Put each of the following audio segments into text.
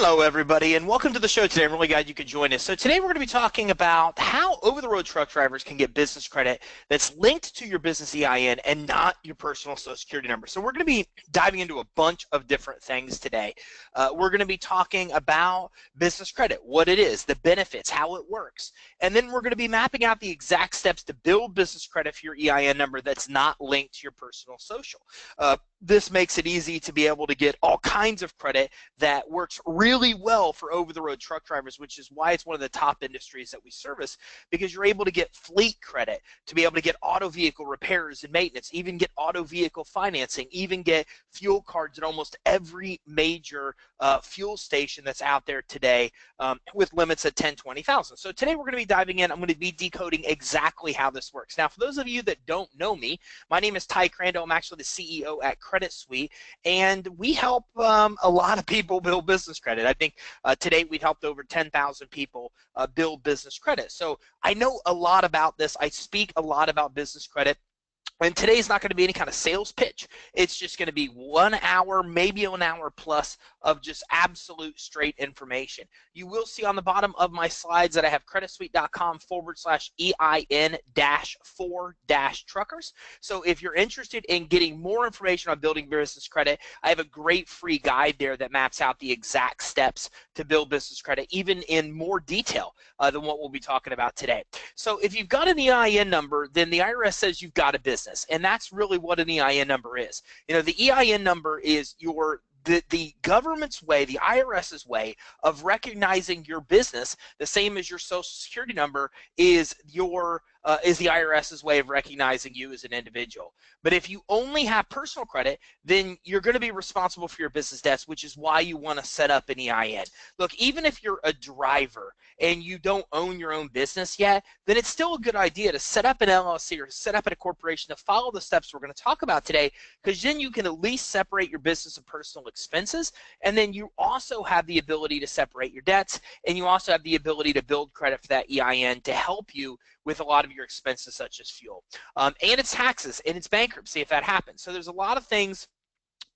Hello, everybody, and welcome to the show today. I'm really glad you could join us. So today we're going to be talking about how over-the-road truck drivers can get business credit that's linked to your business EIN and not your personal Social Security number. So we're going to be diving into a bunch of different things today. We're going to be talking about business credit, what it is, the benefits, how it works, and then we're going to be mapping out the exact steps to build business credit for your EIN number that's not linked to your personal social. This makes it easy to be able to get all kinds of credit that works really well for over-the-road truck drivers, which is why it's one of the top industries that we service, because you're able to get fleet credit, to be able to get auto vehicle repairs and maintenance, even get auto vehicle financing, even get fuel cards at almost every major fuel station that's out there today, with limits at 10, 20,000. So today we're going to be diving in. I'm going to be decoding exactly how this works. Now, for those of you that don't know me, my name is Ty Crandall. I'm actually the CEO at Credit Suite, and we help a lot of people build business credit. I think to date we've helped over 10,000 people build business credit. So I know a lot about this. I speak a lot about business credit. And today's not going to be any kind of sales pitch. It's just going to be 1 hour, maybe an hour plus of just absolute straight information. You will see on the bottom of my slides that I have creditsuite.com/EIN-4-truckers. So if you're interested in getting more information on building business credit, I have a great free guide there that maps out the exact steps to build business credit, even in more detail than what we'll be talking about today. So if you've got an EIN number, then the IRS says you've got a business. And that's really what an EIN number is. You know, the EIN number is the government's way, the IRS's way of recognizing your business, the same as your Social Security number is the IRS's way of recognizing you as an individual. But if you only have personal credit, then you're going to be responsible for your business debts, which is why you want to set up an EIN. Look, even if you're a driver and you don't own your own business yet, then it's still a good idea to set up an LLC or set up a corporation to follow the steps we're going to talk about today, because then you can at least separate your business and personal expenses, and then you also have the ability to separate your debts, and you also have the ability to build credit for that EIN to help you with a lot of your expenses such as fuel. And it's taxes and it's bankruptcy if that happens. So there's a lot of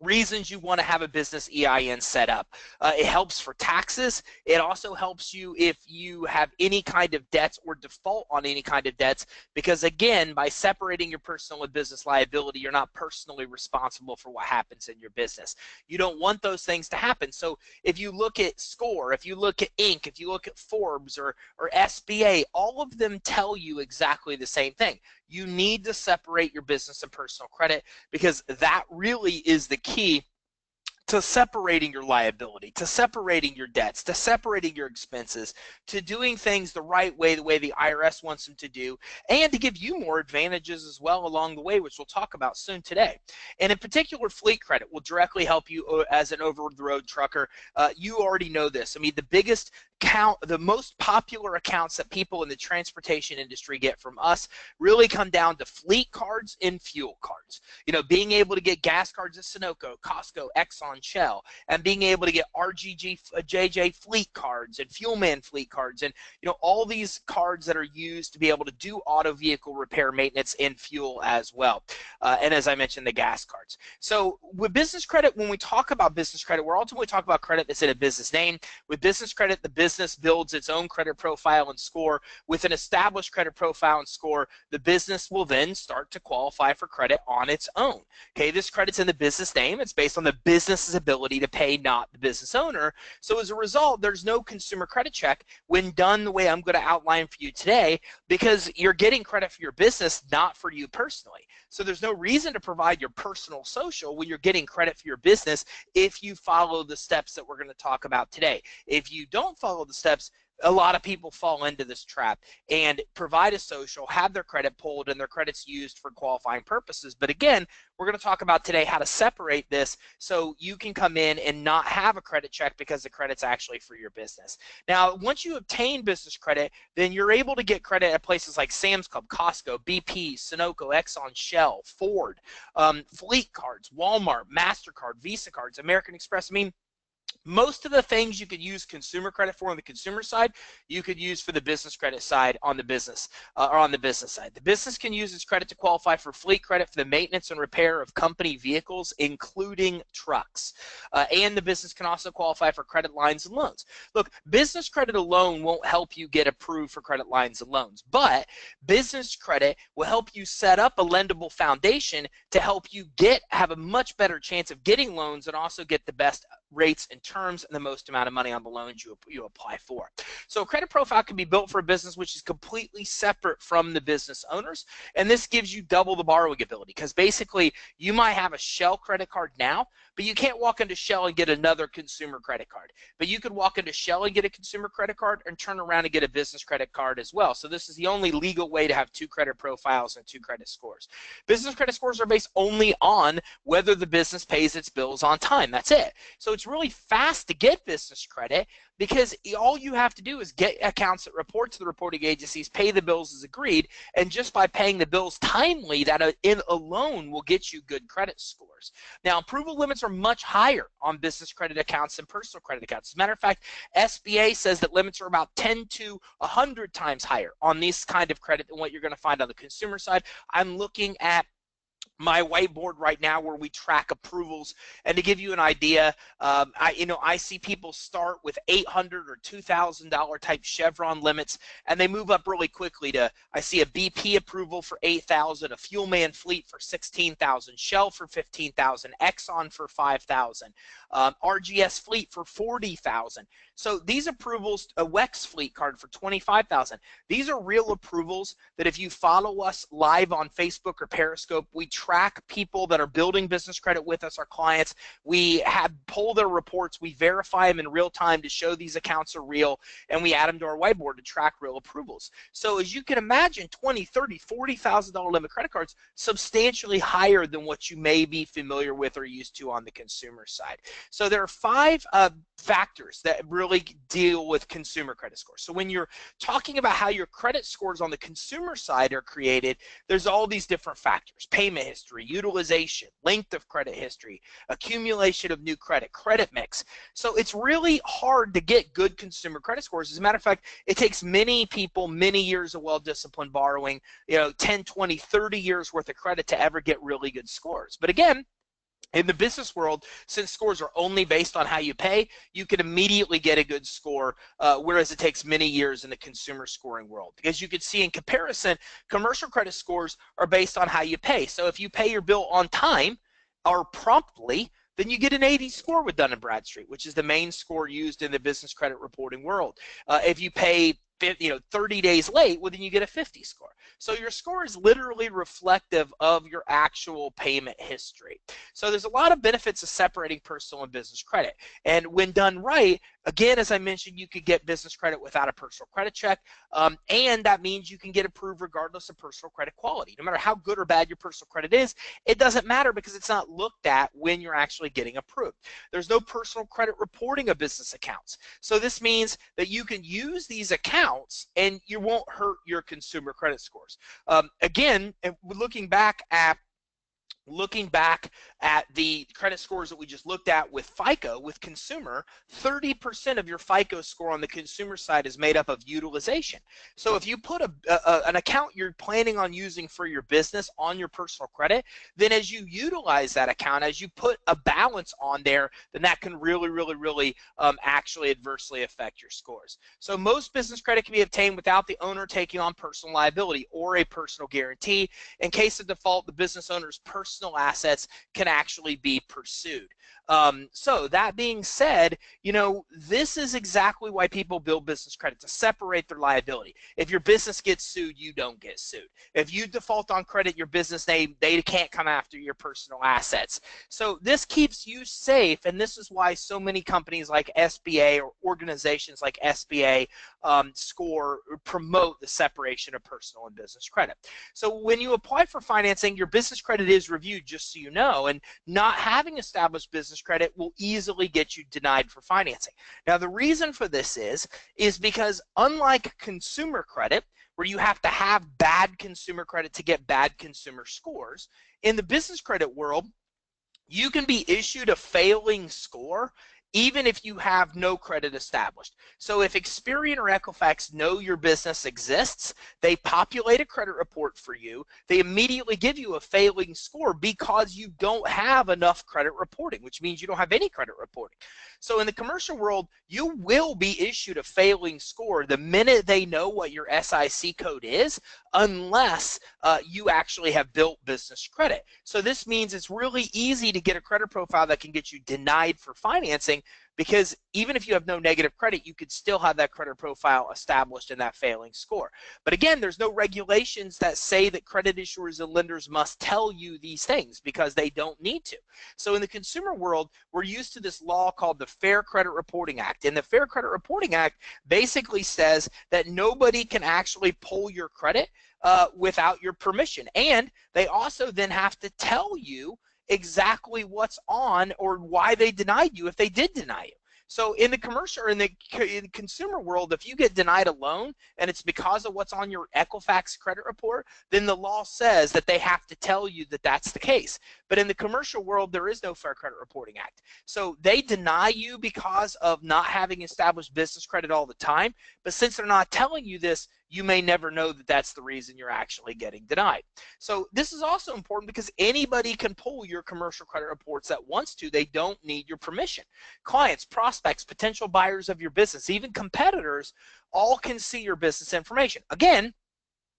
reasons you want to have a business EIN set up. It helps for taxes. It also helps you if you have any kind of debts or default on any kind of debts, because again, by separating your personal and business liability, you're not personally responsible for what happens in your business. You don't want those things to happen. So if you look at SCORE, if you look at Inc., if you look at Forbes or SBA, all of them tell you exactly the same thing. You need to separate your business and personal credit, because that really is the key to separating your liability, to separating your debts, to separating your expenses, to doing things the right way, the way the IRS wants them to do, and to give you more advantages as well along the way, which we'll talk about soon today. And in particular, fleet credit will directly help you as an over-the-road trucker. You already know this. I mean, the most popular accounts that people in the transportation industry get from us really come down to fleet cards and fuel cards. You know, being able to get gas cards at Sunoco, Costco, Exxon, Shell, and being able to get RGG, JJ fleet cards and Fuelman fleet cards, and all these cards that are used to be able to do auto vehicle repair, maintenance, and fuel as well. And as I mentioned, the gas cards. So with business credit, when we talk about business credit, we're ultimately talking about credit that's in a business name. With business credit, the business builds its own credit profile and score. With an established credit profile and score, the business will then start to qualify for credit on its own. Okay, this credit's in the business name. It's based on the business's ability to pay, not the business owner. So as a result, there's no consumer credit check when done the way I'm going to outline for you today, because you're getting credit for your business, not for you personally. So there's no reason to provide your personal social when you're getting credit for your business if you follow the steps that we're going to talk about today. If you don't follow the steps, a lot of people fall into this trap and provide a social, have their credit pulled, and their credit's used for qualifying purposes. But again, we're going to talk about today how to separate this so you can come in and not have a credit check because the credit's actually for your business. Now, once you obtain business credit, then you're able to get credit at places like Sam's Club, Costco, BP, Sunoco, Exxon, Shell, Ford, fleet cards, Walmart, MasterCard, Visa cards, American Express. I mean, Most of the things you could use consumer credit for on the consumer side, you could use for the business credit side on the business or on the business side. The business can use its credit to qualify for fleet credit for the maintenance and repair of company vehicles, including trucks. And the business can also qualify for credit lines and loans. Look, business credit alone won't help you get approved for credit lines and loans, but business credit will help you set up a lendable foundation to help you have a much better chance of getting loans and also get the best rates and terms and the most amount of money on the loans you apply for. So a credit profile can be built for a business which is completely separate from the business owners, and this gives you double the borrowing ability, because basically you might have a Shell credit card now, but you can't walk into Shell and get another consumer credit card. But you could walk into Shell and get a consumer credit card and turn around and get a business credit card as well. So this is the only legal way to have two credit profiles and two credit scores. Business credit scores are based only on whether the business pays its bills on time. That's it. So it's really fast to get business credit, because all you have to do is get accounts that report to the reporting agencies, pay the bills as agreed, and just by paying the bills timely, that alone will get you good credit scores. Now, approval limits are much higher on business credit accounts than personal credit accounts. As a matter of fact, SBA says that limits are about 10 to 100 times higher on this kind of credit than what you're going to find on the consumer side. I'm looking at my whiteboard right now where we track approvals, and to give you an idea, I see people start with $800 or $2,000 type Chevron limits, and they move up really quickly to, I see a BP approval for $8,000, a Fuelman Fleet for $16,000, Shell for $15,000, Exxon for $5,000, RGS Fleet for $40,000. So these approvals, a WEX Fleet card for $25,000. These are real approvals that if you follow us live on Facebook or Periscope, we track people that are building business credit with us, our clients. We pull their reports, we verify them in real time to show these accounts are real, and we add them to our whiteboard to track real approvals. So as you can imagine, $20,000, $30,000, $40,000 limit credit cards, substantially higher than what you may be familiar with or used to on the consumer side. So there are five factors that really deal with consumer credit scores. So when you're talking about how your credit scores on the consumer side are created, there's all these different factors: payment history, utilization, length of credit history, accumulation of new credit, credit mix. So it's really hard to get good consumer credit scores. As a matter of fact, it takes many people many years of well-disciplined borrowing, 10, 20, 30 years worth of credit to ever get really good scores. But again, in the business world, since scores are only based on how you pay, you can immediately get a good score, whereas it takes many years in the consumer scoring world. Because you can see in comparison, commercial credit scores are based on how you pay. So if you pay your bill on time or promptly, then you get an 80 score with Dun & Bradstreet, which is the main score used in the business credit reporting world. If you pay 30 days late, well, then you get a 50 score. So your score is literally reflective of your actual payment history. So there's a lot of benefits of separating personal and business credit. And when done right, again, as I mentioned, you could get business credit without a personal credit check, and that means you can get approved regardless of personal credit quality. No matter how good or bad your personal credit is, it doesn't matter because it's not looked at when you're actually getting approved. There's no personal credit reporting of business accounts. So this means that you can use these accounts and you won't hurt your consumer credit scores. Again, looking back at the credit scores that we just looked at with FICO, with consumer, 30% of your FICO score on the consumer side is made up of utilization. So if you put an account you're planning on using for your business on your personal credit, then as you utilize that account, as you put a balance on there, then that can really actually adversely affect your scores. So most business credit can be obtained without the owner taking on personal liability or a personal guarantee. In case of default, the business owner's personal assets can actually be pursued. So that being said, this is exactly why people build business credit, to separate their liability. If your business gets sued, you don't get sued. If you default on credit, your business name, they can't come after your personal assets. So this keeps you safe, and this is why so many companies like SBA or organizations like SBA promote the separation of personal and business credit. So when you apply for financing, your business credit is reviewed, just so you know, and not having established business credit will easily get you denied for financing. Now, the reason for this is because unlike consumer credit, where you have to have bad consumer credit to get bad consumer scores, in the business credit world, you can be issued a failing score even if you have no credit established. So if Experian or Equifax know your business exists, they populate a credit report for you. They immediately give you a failing score because you don't have enough credit reporting, which means you don't have any credit reporting. So in the commercial world, you will be issued a failing score the minute they know what your SIC code is, unless you actually have built business credit. So this means it's really easy to get a credit profile that can get you denied for financing, because even if you have no negative credit, you could still have that credit profile established in that failing score. But again, there's no regulations that say that credit issuers and lenders must tell you these things, because they don't need to. So in the consumer world, we're used to this law called the Fair Credit Reporting Act. And the Fair Credit Reporting Act basically says that nobody can actually pull your credit without your permission. And they also then have to tell you exactly what's on or why they denied you if they did deny you. So in the commercial or in the consumer world, if you get denied a loan and it's because of what's on your Equifax credit report, then the law says that they have to tell you that that's the case. But in the commercial world, there is no Fair Credit Reporting Act. So they deny you because of not having established business credit all the time. But since they're not telling you this, you may never know that that's the reason you're actually getting denied. So this is also important because anybody can pull your commercial credit reports that wants to. They don't need your permission. Clients, prospects, potential buyers of your business, even competitors, all can see your business information. Again,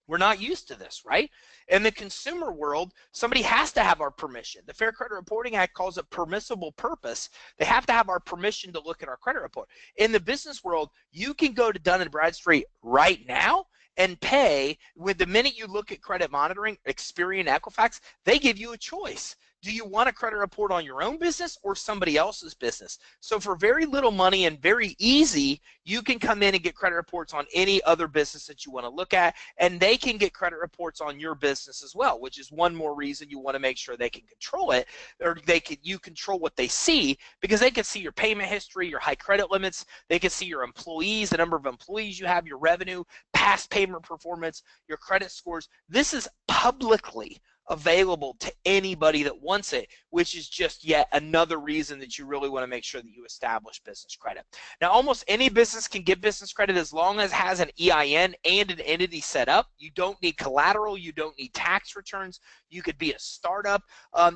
we're not used to this, right? In the consumer world, somebody has to have our permission. The Fair Credit Reporting Act calls it permissible purpose. They have to have our permission to look at our credit report. In the business world, you can go to Dun & Bradstreet right now and pay. With the minute you look at credit monitoring, Experian, Equifax, they give you a choice. Do you want a credit report on your own business or somebody else's business? So for very little money and very easy, you can come in and get credit reports on any other business that you want to look at, and they can get credit reports on your business as well, which is one more reason you want to make sure they can control it, or you control what they see, because they can see your payment history, your high credit limits, they can see your employees, the number of employees you have, your revenue, past payment performance, your credit scores. This is publicly available to anybody that wants it, which is just yet another reason that you really want to make sure that you establish business credit. Now, almost any business can get business credit as long as it has an EIN and an entity set up. You don't need collateral. You don't need tax returns. You could be a startup.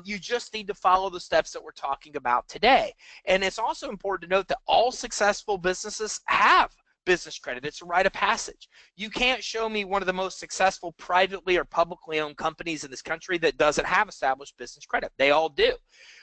You just need to follow the steps that we're talking about today. And it's also important to note that all successful businesses have business credit. It's a rite of passage. You can't show me one of the most successful privately or publicly owned companies in this country that doesn't have established business credit. They all do.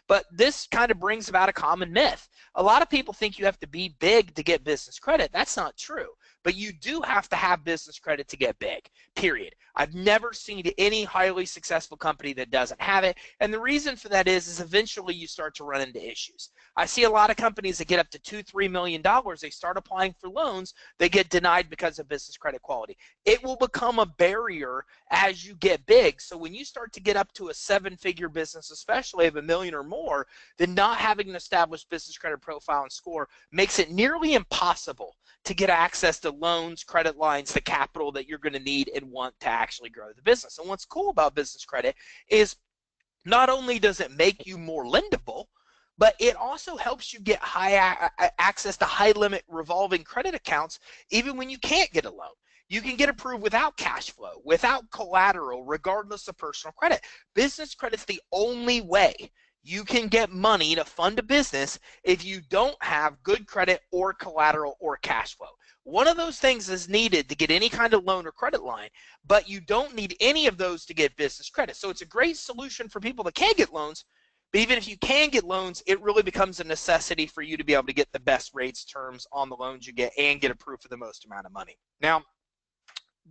But this kind of brings about a common myth. A lot of people think you have to be big to get business credit. That's not true. But you do have to have business credit to get big, period. I've never seen any highly successful company that doesn't have it. And the reason for that is eventually you start to run into issues. I see a lot of companies that get up to $2-3 million. They start applying for loans. They get denied because of business credit quality. It will become a barrier as you get big. So when you start to get up to a 7-figure business, especially of $1 million or more, then not having an established business credit profile and score makes it nearly impossible to get access to loans, credit lines, the capital that you're going to need and want to actually grow the business. And what's cool about business credit is not only does it make you more lendable, but it also helps you get access to high limit revolving credit accounts even when you can't get a loan. You can get approved without cash flow, without collateral, regardless of personal credit. Business credit's the only way you can get money to fund a business if you don't have good credit or collateral or cash flow. One of those things is needed to get any kind of loan or credit line, but you don't need any of those to get business credit. So it's a great solution for people that can't get loans, but even if you can get loans, it really becomes a necessity for you to be able to get the best rates, terms on the loans you get and get approved for the most amount of money. Now,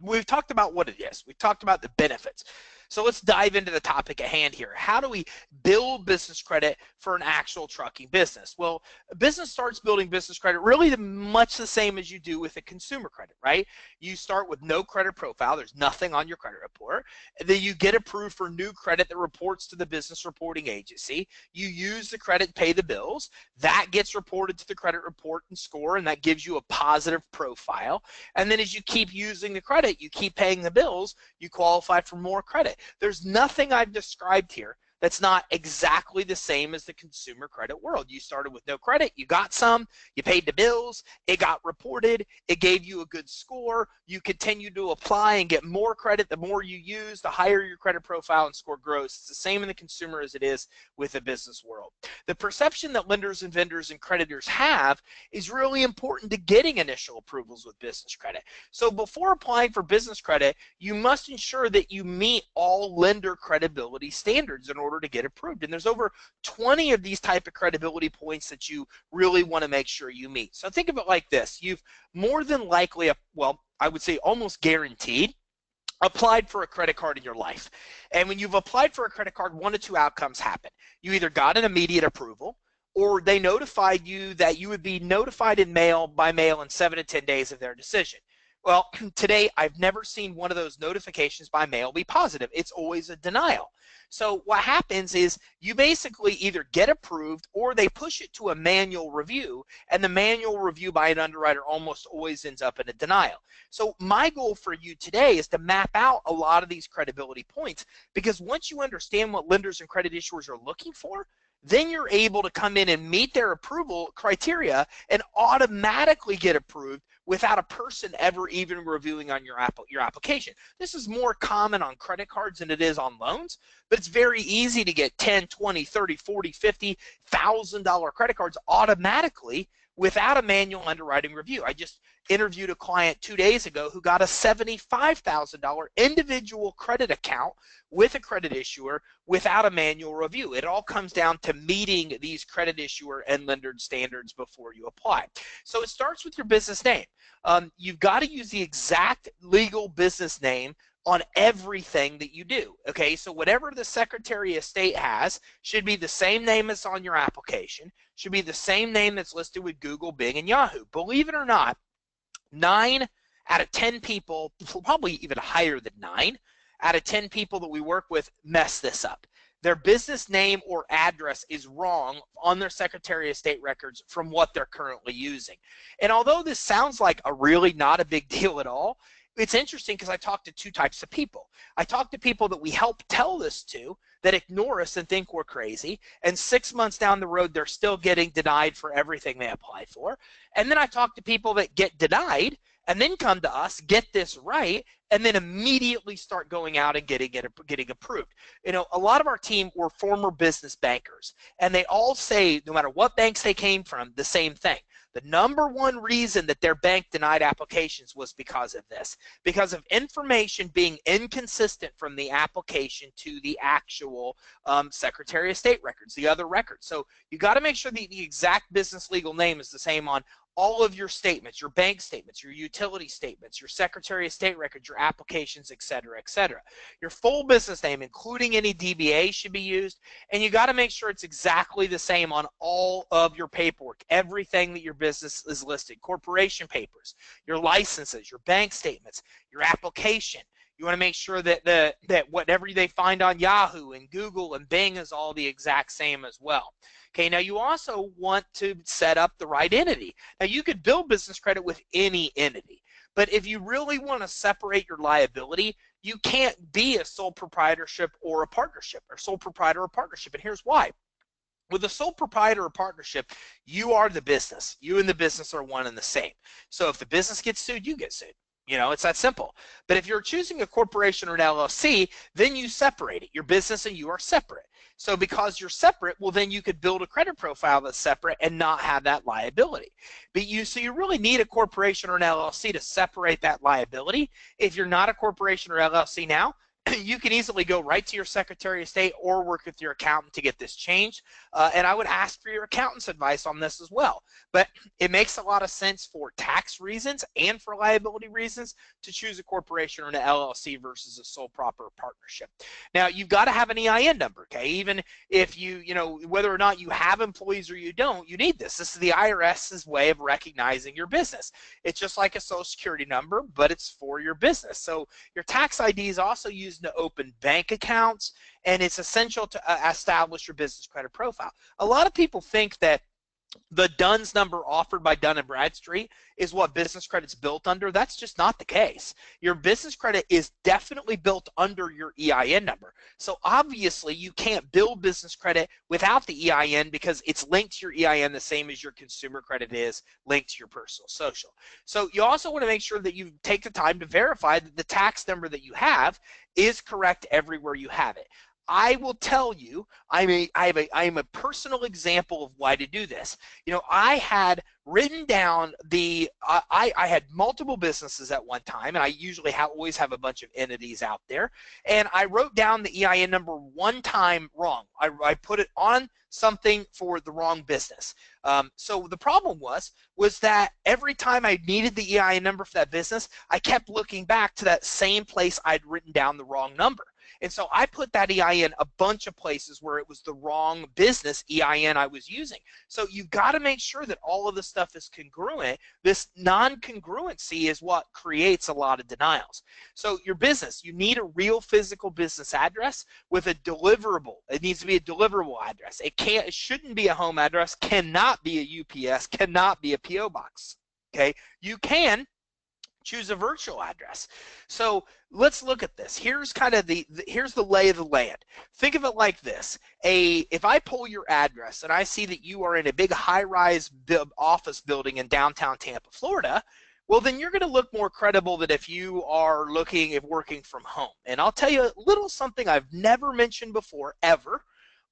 we've talked about what it is. We've talked about the benefits. So let's dive into the topic at hand here. How do we build business credit for an actual trucking business? Well, a business starts building business credit really much the same as you do with a consumer credit, right? You start with no credit profile. There's nothing on your credit report. Then you get approved for new credit that reports to the business reporting agency. You use the credit, pay the bills. That gets reported to the credit report and score, and that gives you a positive profile. And then as you keep using the credit, you keep paying the bills, you qualify for more credit. There's nothing I've described here that's not exactly the same as the consumer credit world. You started with no credit, you got some, you paid the bills, it got reported, it gave you a good score, you continue to apply and get more credit. The more you use, the higher your credit profile and score grows. It's the same in the consumer as it is with the business world. The perception that lenders and vendors and creditors have is really important to getting initial approvals with business credit. So before applying for business credit, you must ensure that you meet all lender credibility standards in order to get approved. And there's over 20 of these type of credibility points that you really want to make sure you meet. So think of it like this. You've more than likely, well, I would say almost guaranteed, applied for a credit card in your life. And when you've applied for a credit card, one of two outcomes happen. You either got an immediate approval, or they notified you that you would be notified by mail in 7 to 10 days of their decision. Well, today I've never seen one of those notifications by mail be positive. It's always a denial. So what happens is you basically either get approved or they push it to a manual review, and the manual review by an underwriter almost always ends up in a denial. So my goal for you today is to map out a lot of these credibility points, because once you understand what lenders and credit issuers are looking for, then you're able to come in and meet their approval criteria and automatically get approved without a person ever even reviewing on your application. This is more common on credit cards than it is on loans, but it's very easy to get 10, 20, 30, 40, 50,000 credit cards automatically without a manual underwriting review. I just interviewed a client 2 days ago who got a $75,000 individual credit account with a credit issuer without a manual review. It all comes down to meeting these credit issuer and lender standards before you apply. So it starts with your business name. You've got to use the exact legal business name on everything that you do. Okay, so whatever the Secretary of State has should be the same name as on your application, should be the same name that's listed with Google, Bing, and Yahoo. Believe it or not, 9 out of 10 people, probably even higher than 9 out of 10 people that we work with mess this up. Their business name or address is wrong on their Secretary of State records from what they're currently using. And although this sounds like a really not a big deal at all, it's interesting because I talk to two types of people. I talk to people that we help tell this to that ignore us and think we're crazy, and 6 months down the road they're still getting denied for everything they apply for. And then I talk to people that get denied and then come to us, get this right, and then immediately start going out and getting approved. You know, a lot of our team were former business bankers, and they all say, no matter what banks they came from, the same thing. The number one reason that their bank denied applications was because of this, because of information being inconsistent from the application to the actual Secretary of State records, the other records. So you got to make sure the exact business legal name is the same on all of your statements, your bank statements, your utility statements, your Secretary of State records, your applications, et cetera, et cetera. Your full business name, including any DBA, should be used, and you got to make sure it's exactly the same on all of your paperwork, everything that your business is listed, corporation papers, your licenses, your bank statements, your application. You want to make sure that that whatever they find on Yahoo and Google and Bing is all the exact same as well. Okay, now you also want to set up the right entity. Now you could build business credit with any entity, but if you really want to separate your liability, you can't be a sole proprietorship or a partnership, or sole proprietor or partnership, and here's why. With a sole proprietor or partnership, you are the business. You and the business are one and the same. So if the business gets sued, you get sued. You know, it's that simple. But if you're choosing a corporation or an LLC, then you separate it. Your business and you are separate. So because you're separate, well, then you could build a credit profile that's separate and not have that liability. But so you really need a corporation or an LLC to separate that liability. If you're not a corporation or LLC now, you can easily go right to your Secretary of State or work with your accountant to get this changed. And I would ask for your accountant's advice on this as well. But it makes a lot of sense for tax reasons and for liability reasons to choose a corporation or an LLC versus a sole proper partnership. Now, you've got to have an EIN number, okay? Even if you know, whether or not you have employees or you don't, you need this. This is the IRS's way of recognizing your business. It's just like a Social Security number, but it's for your business. So your tax ID is also used to open bank accounts, and it's essential to establish your business credit profile. A lot of people think that the DUNS number offered by Dun & Bradstreet is what business credit's built under. That's just not the case. Your business credit is definitely built under your EIN number. So obviously you can't build business credit without the EIN because it's linked to your EIN the same as your consumer credit is linked to your personal social. So you also want to make sure that you take the time to verify that the tax number that you have is correct everywhere you have it. I will tell you, I am a personal example of why to do this. You know, I had written down I had multiple businesses at one time, and I usually always have a bunch of entities out there, and I wrote down the EIN number one time wrong. I put it on something for the wrong business. So the problem was that every time I needed the EIN number for that business, I kept looking back to that same place I'd written down the wrong number. And so I put that EIN a bunch of places where it was the wrong business EIN I was using. So you've got to make sure that all of the stuff is congruent. This non-congruency is what creates a lot of denials. So your business, you need a real physical business address with a deliverable. It needs to be a deliverable address. It shouldn't be a home address, cannot be a UPS, cannot be a PO box. Okay, you can choose a virtual address. So let's look at this. Here's kind of here's the lay of the land. Think of it like this. If I pull your address and I see that you are in a big high-rise office building in downtown Tampa, Florida, well, then you're going to look more credible than if you are working from home. And I'll tell you a little something I've never mentioned before, ever,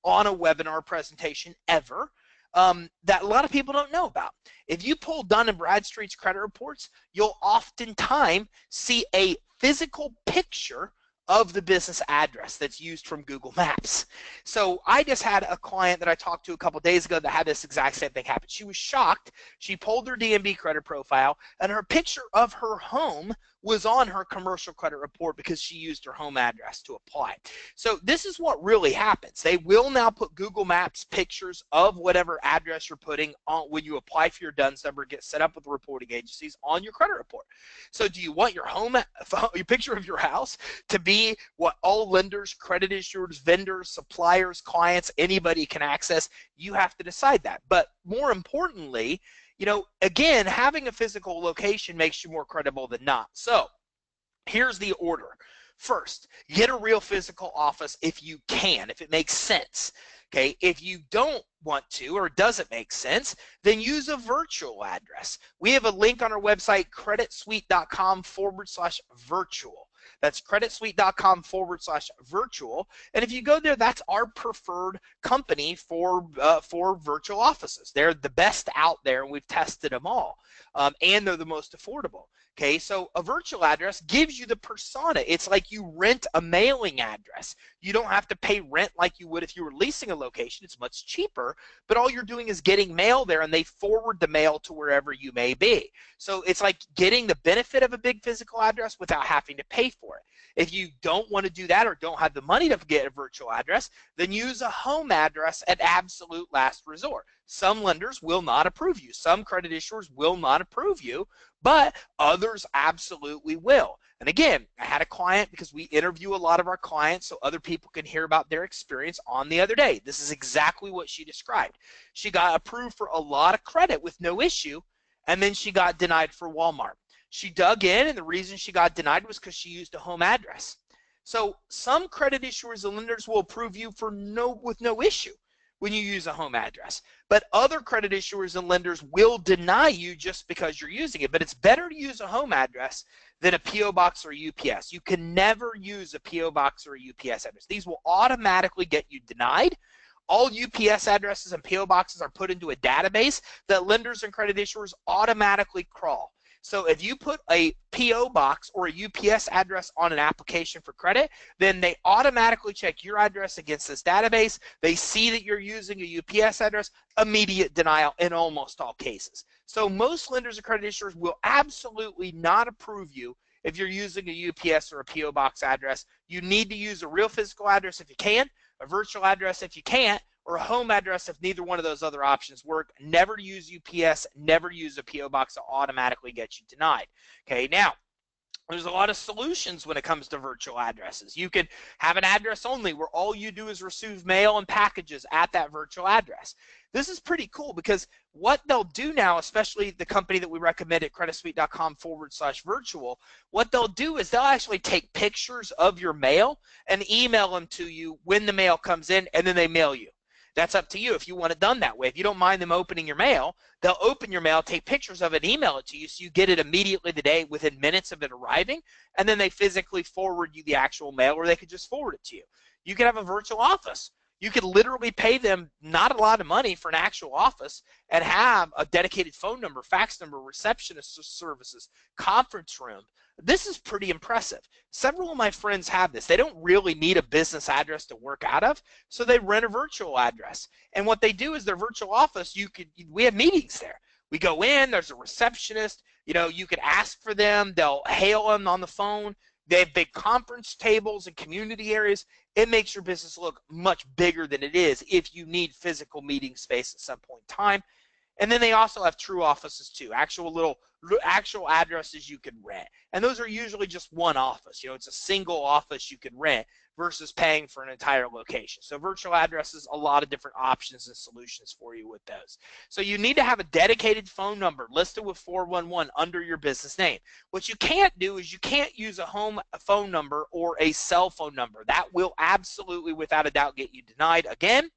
on a webinar presentation, ever, that a lot of people don't know about. If you pull Dun & Bradstreet's credit reports, you'll oftentimes see a physical picture of the business address that's used from Google Maps. So I just had a client that I talked to a couple days ago that had this exact same thing happen. She was shocked. She pulled her DMB credit profile, and her picture of her home was on her commercial credit report because she used her home address to apply. So this is what really happens. They will now put Google Maps pictures of whatever address you're putting on when you apply for your DUNS number, get set up with the reporting agencies on your credit report. So do you want your your picture of your house to be what all lenders, credit issuers, vendors, suppliers, clients, anybody can access? You have to decide that. But more importantly, you know, again, having a physical location makes you more credible than not. So here's the order. First, get a real physical office if you can, if it makes sense. Okay, if you don't want to or doesn't make sense, then use a virtual address. We have a link on our website, creditsuite.com/virtual. That's creditsuite.com/virtual. And if you go there, that's our preferred company for virtual offices. They're the best out there, and we've tested them all. And they're the most affordable. Okay, so a virtual address gives you the persona. It's like you rent a mailing address. You don't have to pay rent like you would if you were leasing a location. It's much cheaper, but all you're doing is getting mail there, and they forward the mail to wherever you may be. So it's like getting the benefit of a big physical address without having to pay for it. If you don't want to do that or don't have the money to get a virtual address, then use a home address at absolute last resort. Some lenders will not approve you. Some credit issuers will not approve you, but others absolutely will. And again, I had a client, because we interview a lot of our clients so other people can hear about their experience, on the other day. This is exactly what she described. She got approved for a lot of credit with no issue, and then she got denied for Walmart. She dug in, and the reason she got denied was because she used a home address. So some credit issuers and lenders will approve you with no issue when you use a home address. But other credit issuers and lenders will deny you just because you're using it. But it's better to use a home address than a PO box or a UPS. You can never use a PO box or a UPS address. These will automatically get you denied. All UPS addresses and PO boxes are put into a database that lenders and credit issuers automatically crawl. So if you put a PO box or a UPS address on an application for credit, then they automatically check your address against this database. They see that you're using a UPS address, immediate denial in almost all cases. So most lenders and credit issuers will absolutely not approve you if you're using a UPS or a PO box address. You need to use a real physical address if you can, a virtual address if you can't, or a home address if neither one of those other options work. Never use UPS, never use a PO box to automatically get you denied. Okay, now There's a lot of solutions when it comes to virtual addresses. You could have an address only where all you do is receive mail and packages at that virtual address. This is pretty cool because what they'll do now, especially the company that we recommend at creditsuite.com/virtual, what they'll do is they'll actually take pictures of your mail and email them to you when the mail comes in, and then they mail you. That's up to you if you want it done that way. If you don't mind them opening your mail, they'll open your mail, take pictures of it, and email it to you so you get it immediately the day within minutes of it arriving, and then they physically forward you the actual mail, or they could just forward it to you. You could have a virtual office. You could literally pay them not a lot of money for an actual office and have a dedicated phone number, fax number, receptionist services, conference room. This is pretty impressive. Several of my friends have this. They don't really need a business address to work out of, so they rent a virtual address. And what they do is their virtual office, we have meetings there. We go in, there's a receptionist, you could ask for them, they'll hail them on the phone. They have big conference tables and community areas. It makes your business look much bigger than it is if you need physical meeting space at some point in time. And then they also have true offices too, actual addresses you can rent. And those are usually just one office. It's a single office you can rent versus paying for an entire location. So virtual addresses, a lot of different options and solutions for you with those. So you need to have a dedicated phone number listed with 411 under your business name. What you can't do is you can't use a home phone number or a cell phone number. That will absolutely, without a doubt, get you denied. Again,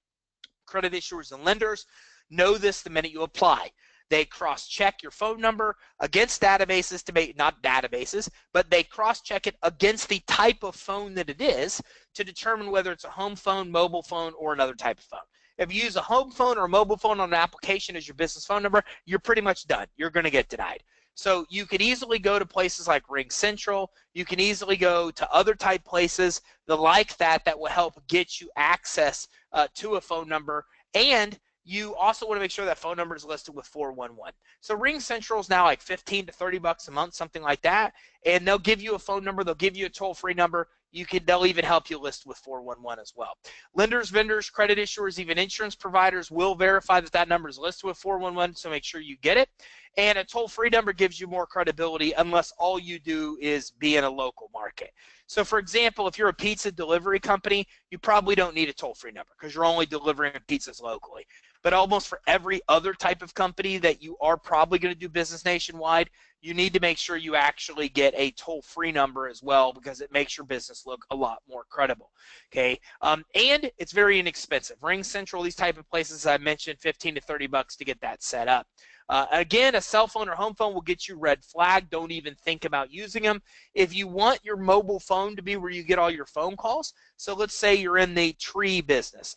credit issuers and lenders know this the minute you apply. They cross-check your phone number against databases to make, not databases, but they cross-check it against the type of phone that it is to determine whether it's a home phone, mobile phone, or another type of phone. If you use a home phone or a mobile phone on an application as your business phone number, you're pretty much done. You're going to get denied. So you could easily go to places like Ring Central. You can easily go to other type places like that will help get you access to a phone number. And you also want to make sure that phone number is listed with 411. So Ring Central is now like $15 to $30 a month, something like that. And they'll give you a phone number. They'll give you a toll-free number. They'll even help you list with 411 as well. Lenders, vendors, credit issuers, even insurance providers will verify that number is listed with 411, so make sure you get it. And a toll-free number gives you more credibility unless all you do is be in a local market. So for example, if you're a pizza delivery company, you probably don't need a toll-free number because you're only delivering pizzas locally. But almost for every other type of company that you are probably going to do business nationwide, you need to make sure you actually get a toll-free number as well because it makes your business look a lot more credible. Okay, and it's very inexpensive. Ring Central, these type of places I mentioned, $15 to $30 to get that set up. Again, a cell phone or home phone will get you red flag. Don't even think about using them. If you want your mobile phone to be where you get all your phone calls, so let's say you're in the tree business.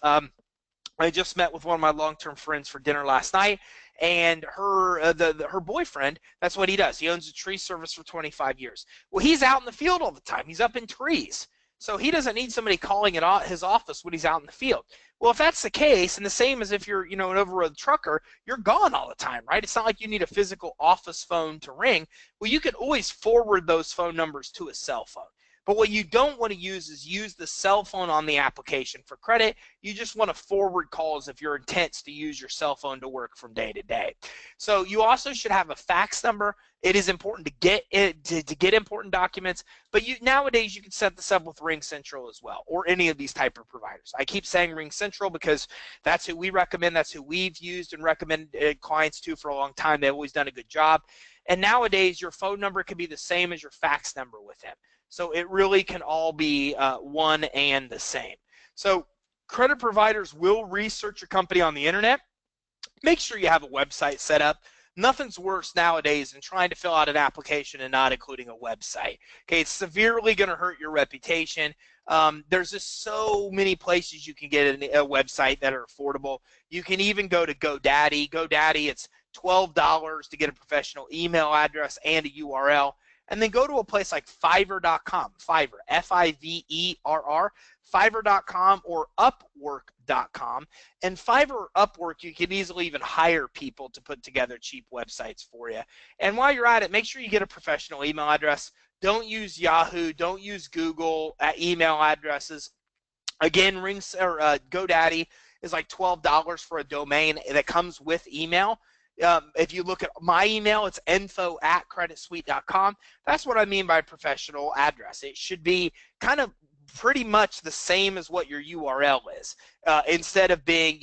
I just met with one of my long-term friends for dinner last night, and her boyfriend, that's what he does. He owns a tree service for 25 years. Well, he's out in the field all the time. He's up in trees. So he doesn't need somebody calling at his office when he's out in the field. Well, if that's the case, and the same as if you're, an over-road trucker, you're gone all the time, right? It's not like you need a physical office phone to ring. Well, you can always forward those phone numbers to a cell phone. But what you don't want to use is use the cell phone on the application for credit. You just want to forward calls if your intent's to use your cell phone to work from day to day. So you also should have a fax number. It is important to get important documents, but nowadays you can set this up with Ring Central as well, or any of these type of providers. I keep saying Ring Central because that's who we recommend. That's who we've used and recommended clients to for a long time. They've always done a good job. And nowadays your phone number can be the same as your fax number with them. So it really can all be one and the same. So credit providers will research your company on the internet. Make sure you have a website set up. Nothing's worse nowadays than trying to fill out an application and not including a website. Okay, it's severely going to hurt your reputation. There's just so many places you can get a website that are affordable. You can even go to GoDaddy. GoDaddy, it's $12 to get a professional email address and a URL. And then go to a place like Fiverr.com, Fiverr, F-I-V-E-R-R, Fiverr.com or Upwork.com. And Fiverr or Upwork, you can easily even hire people to put together cheap websites for you. And while you're at it, make sure you get a professional email address. Don't use Yahoo. Don't use Google email addresses. Again, GoDaddy is like $12 for a domain that comes with email. If you look at my email, it's info@creditsuite.com. That's what I mean by professional address. It should be kind of pretty much the same as what your URL is. Instead of being,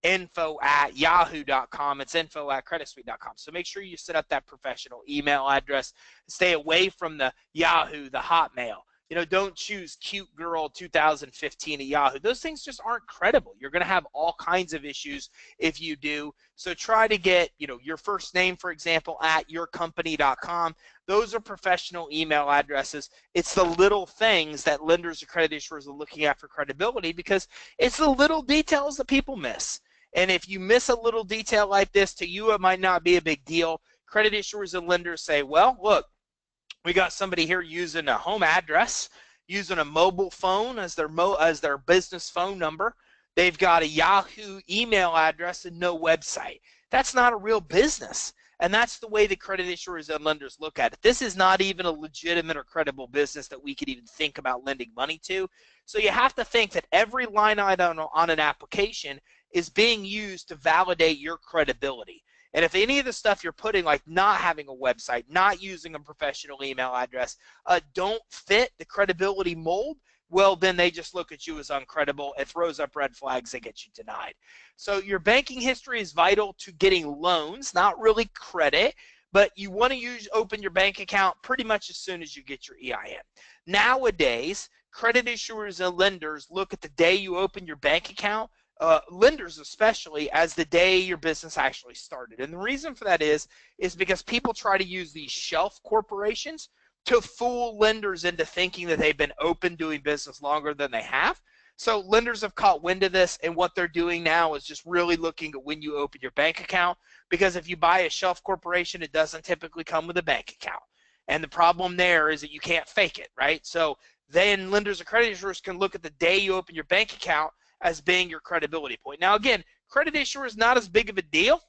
info@yahoo.com, it's info@creditsuite.com. So make sure you set up that professional email address. Stay away from the Yahoo, the Hotmail. Don't choose cute girl 2015 at Yahoo. Those things just aren't credible. You're going to have all kinds of issues if you do. So try to get, your first name, for example, at yourcompany.com. Those are professional email addresses. It's the little things that lenders or credit issuers are looking at for credibility, because it's the little details that people miss. And if you miss a little detail like this, to you it might not be a big deal. Credit issuers and lenders say, well, look, we got somebody here using a home address, using a mobile phone as their business phone number. They've got a Yahoo email address and no website. That's not a real business. And that's the way the credit issuers and lenders look at it. This is not even a legitimate or credible business that we could even think about lending money to. So you have to think that every line item on an application is being used to validate your credibility. And if any of the stuff you're putting, like not having a website, not using a professional email address, don't fit the credibility mold, well, then they just look at you as uncredible. It throws up red flags that get you denied. So your banking history is vital to getting loans, not really credit, but you want to open your bank account pretty much as soon as you get your EIN. Nowadays, credit issuers and lenders look at the day you open your bank account, lenders especially, as the day your business actually started. And the reason for that is because people try to use these shelf corporations to fool lenders into thinking that they've been open doing business longer than they have. So lenders have caught wind of this, and what they're doing now is just really looking at when you open your bank account, because if you buy a shelf corporation, it doesn't typically come with a bank account. And the problem there is that you can't fake it, right? So then lenders and credit issuers can look at the day you open your bank account as being your credibility point. Now again, credit issuer is not as big of a deal,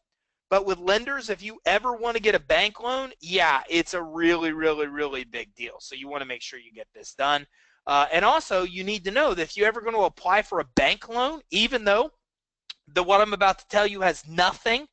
but with lenders, if you ever want to get a bank loan, yeah, it's a really, really, really big deal. So you want to make sure you get this done. And also, you need to know that if you're ever going to apply for a bank loan, even though what I'm about to tell you has nothing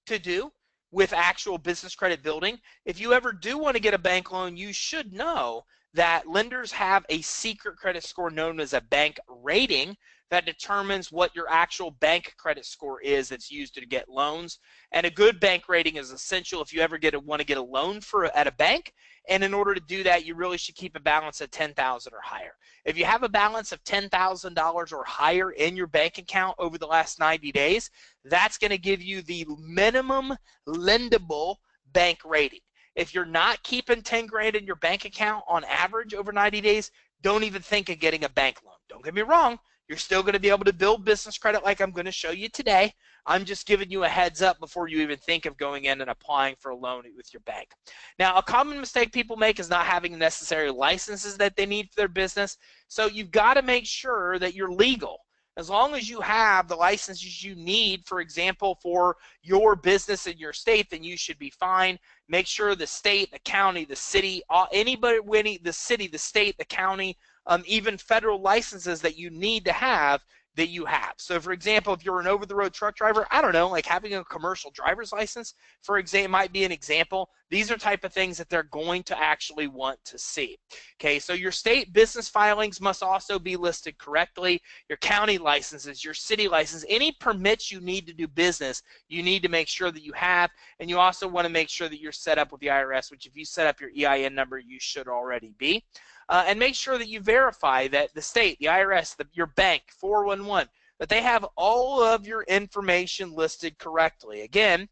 to do with actual business credit building, if you ever do want to get a bank loan, you should know that lenders have a secret credit score known as a bank rating that determines what your actual bank credit score is that's used to get loans. And a good bank rating is essential if you ever want to get a loan at a bank. And in order to do that, you really should keep a balance of $10,000 or higher. If you have a balance of $10,000 or higher in your bank account over the last 90 days, that's going to give you the minimum lendable bank rating. If you're not keeping 10 grand in your bank account on average over 90 days, don't even think of getting a bank loan. Don't get me wrong. You're still going to be able to build business credit like I'm going to show you today. I'm just giving you a heads up before you even think of going in and applying for a loan with your bank. Now, a common mistake people make is not having the necessary licenses that they need for their business. So you've got to make sure that you're legal. As long as you have the licenses you need, for example, for your business in your state, then you should be fine. Make sure the state, the county, the city, anybody winning the city, the state, the county, even federal licenses that you need to have, that you have. So for example, if you're an over-the-road truck driver, I don't know, like having a commercial driver's license, for example, might be an example. These are type of things that they're going to actually want to see. Okay, so your state business filings must also be listed correctly. Your county licenses, your city license, any permits you need to do business, you need to make sure that you have. And you also want to make sure that you're set up with the IRS, which if you set up your EIN number, you should already be. And make sure that you verify that the state, the IRS, your bank, 411, that they have all of your information listed correctly. Again,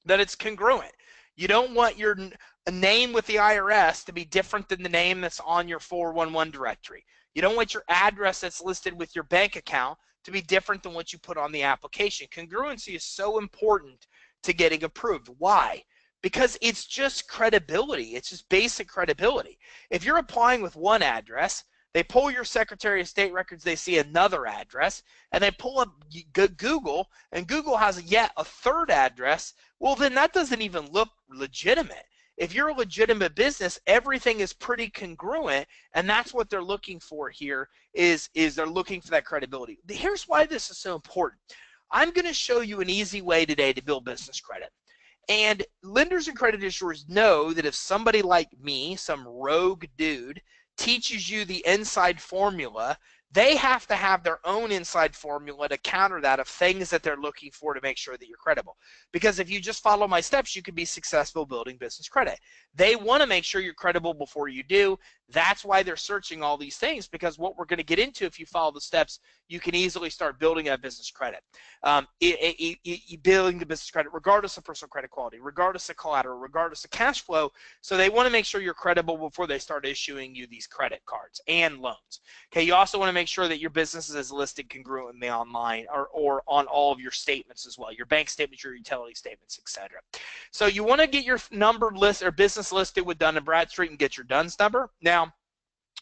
that it's congruent. You don't want your name with the IRS to be different than the name that's on your 411 directory. You don't want your address that's listed with your bank account to be different than what you put on the application. Congruency is so important to getting approved. Why? Because it's just credibility. It's just basic credibility. If you're applying with one address, they pull your Secretary of State records, they see another address, and they pull up Google, and Google has yet a third address, well, then that doesn't even look legitimate. If you're a legitimate business, everything is pretty congruent, and that's what they're looking for here, is they're looking for that credibility. Here's why this is so important. I'm going to show you an easy way today to build business credit. And lenders and credit issuers know that if somebody like me, some rogue dude, teaches you the inside formula, they have to have their own inside formula to counter that of things that they're looking for to make sure that you're credible. Because if you just follow my steps, you can be successful building business credit. They want to make sure you're credible before you do. That's why they're searching all these things, because what we're going to get into, if you follow the steps, you can easily start building a business credit. Building the business credit, regardless of personal credit quality, regardless of collateral, regardless of cash flow. So they want to make sure you're credible before they start issuing you these credit cards and loans. Okay, you also want to make sure that your business is listed congruently online or on all of your statements as well, your bank statements, your utility statements, etc. So you want to get your number list or business listed with Dun & Bradstreet and get your DUNS number. Now,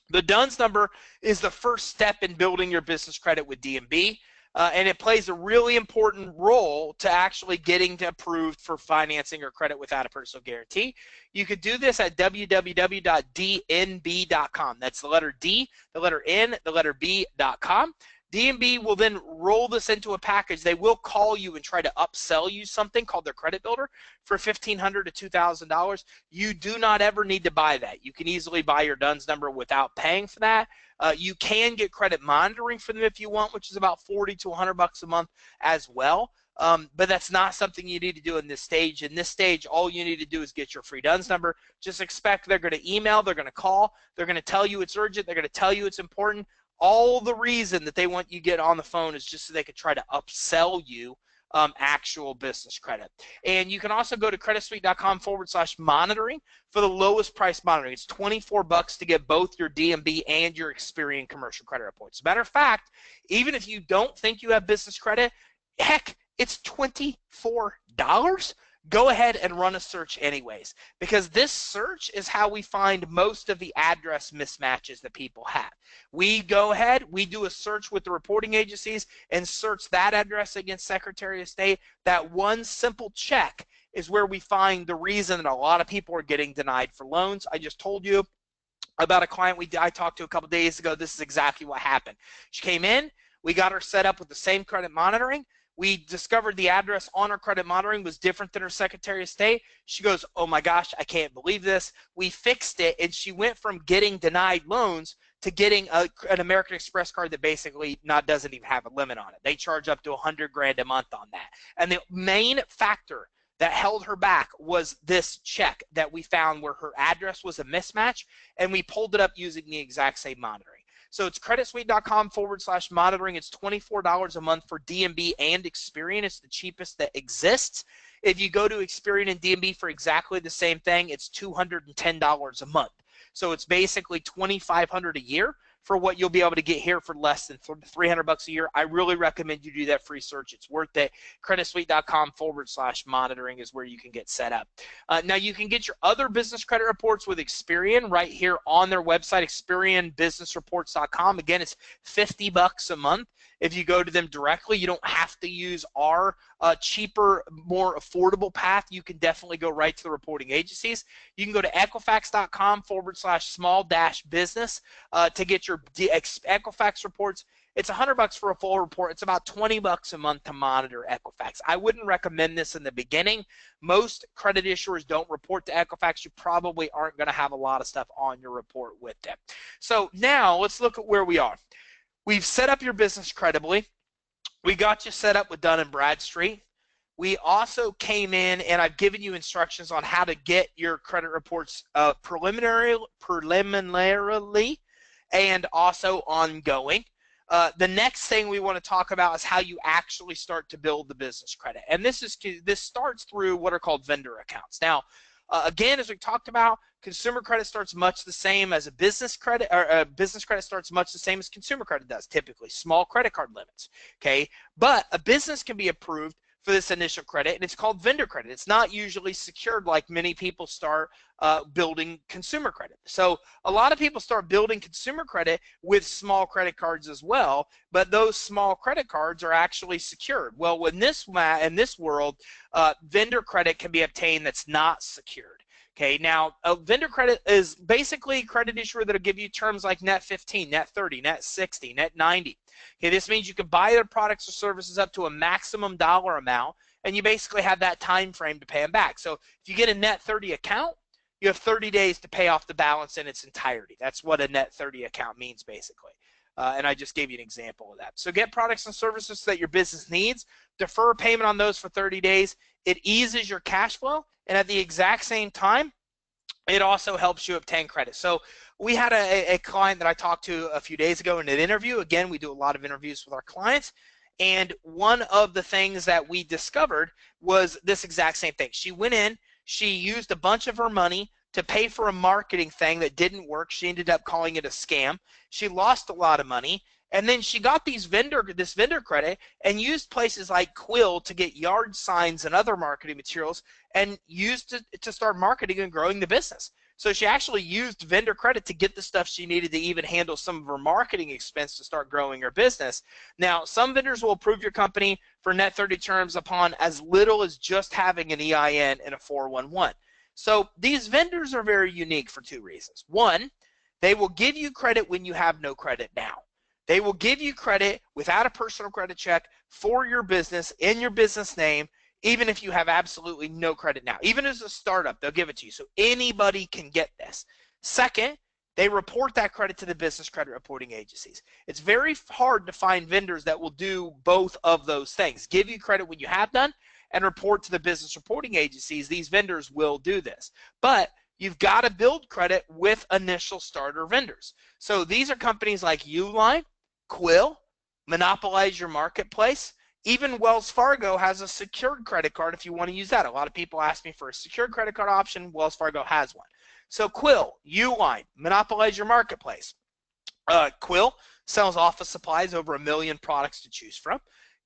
the DUNS number is the first step in building your business credit with D&B. And it plays a really important role to actually getting approved for financing or credit without a personal guarantee. You could do this at www.dnb.com. That's the letter D, the letter N, the letter B.com. D&B will then roll this into a package. They will call you and try to upsell you something called their credit builder for $1,500 to $2,000. You do not ever need to buy that. You can easily buy your DUNS number without paying for that. You can get credit monitoring from them if you want, which is about $40 to $100 a month as well. But that's not something you need to do in this stage. In this stage, all you need to do is get your free DUNS number. Just expect they're going to email, they're going to call, they're going to tell you it's urgent, they're going to tell you it's important. All the reason that they want you to get on the phone is just so they could try to upsell you actual business credit. And you can also go to creditsuite.com/monitoring for the lowest price monitoring. It's $24 to get both your D&B and your Experian commercial credit reports. As a matter of fact, even if you don't think you have business credit, heck, it's $24. Go ahead and run a search anyways, because this search is how we find most of the address mismatches that people have. We go ahead, we do a search with the reporting agencies and search that address against Secretary of State. That one simple check is where we find the reason that a lot of people are getting denied for loans. I just told you about a client I talked to a couple days ago. This is exactly what happened. She came in, we got her set up with the same credit monitoring. We discovered the address on her credit monitoring was different than her Secretary of State. She goes, oh my gosh, I can't believe this. We fixed it, and she went from getting denied loans to getting an American Express card that basically doesn't even have a limit on it. They charge up to $100,000 a month on that. And the main factor that held her back was this check that we found where her address was a mismatch, and we pulled it up using the exact same monitoring. So it's creditsuite.com/monitoring. It's $24 a month for D&B and Experian. It's the cheapest that exists. If you go to Experian and D&B for exactly the same thing, it's $210 a month. So it's basically $2,500 a year for what you'll be able to get here for less than $300 a year. I really recommend you do that free search. It's worth it. creditsuite.com/monitoring is where you can get set up. Now you can get your other business credit reports with Experian right here on their website, ExperianBusinessReports.com. Again, it's $50 a month. If you go to them directly, you don't have to use our cheaper, more affordable path. You can definitely go right to the reporting agencies. You can go to Equifax.com/small-business to get your Equifax reports. It's $100 for a full report. It's about $20 a month to monitor Equifax. I wouldn't recommend this in the beginning. Most credit issuers don't report to Equifax. You probably aren't going to have a lot of stuff on your report with them. So now let's look at where we are. We've set up your business credibly. We got you set up with Dun & Bradstreet. We also came in and I've given you instructions on how to get your credit reports preliminarily and also ongoing. The next thing we want to talk about is how you actually start to build the business credit. And this starts through what are called vendor accounts. Now, again, as we talked about, consumer credit starts much the same as a business credit, or business credit starts much the same as consumer credit does, typically, small credit card limits, okay? But a business can be approved for this initial credit, and it's called vendor credit. It's not usually secured like many people start building consumer credit. So a lot of people start building consumer credit with small credit cards as well, but those small credit cards are actually secured. Well, in this world, vendor credit can be obtained that's not secured. Okay, now a vendor credit is basically a credit issuer that'll give you terms like net 15, net 30, net 60, net 90. Okay, this means you can buy their products or services up to a maximum dollar amount, and you basically have that time frame to pay them back. So if you get a net 30 account, you have 30 days to pay off the balance in its entirety. That's what a net 30 account means, basically. And I just gave you an example of that. So get products and services that your business needs, defer payment on those for 30 days. It eases your cash flow, and at the exact same time, it also helps you obtain credit. So we had a client that I talked to a few days ago in an interview. Again, we do a lot of interviews with our clients. And one of the things that we discovered was this exact same thing. She went in, she used a bunch of her money to pay for a marketing thing that didn't work. She ended up calling it a scam. She lost a lot of money. And then she got this vendor credit and used places like Quill to get yard signs and other marketing materials and used to start marketing and growing the business. So she actually used vendor credit to get the stuff she needed to even handle some of her marketing expense to start growing her business. Now, some vendors will approve your company for net 30 terms upon as little as just having an EIN and a 411. So these vendors are very unique for two reasons. One, they will give you credit when you have no credit now. They will give you credit without a personal credit check for your business in your business name, even if you have absolutely no credit now. Even as a startup, they'll give it to you. So anybody can get this. Second, they report that credit to the business credit reporting agencies. It's very hard to find vendors that will do both of those things. Give you credit when you have none and report to the business reporting agencies. These vendors will do this. But you've got to build credit with initial starter vendors. So these are companies like Uline, Quill, Monopolize Your Marketplace. Even Wells Fargo has a secured credit card if you want to use that. A lot of people ask me for a secured credit card option. Wells Fargo has one. So Quill, Uline, Monopolize Your Marketplace. Quill sells office supplies, over 1 million products to choose from.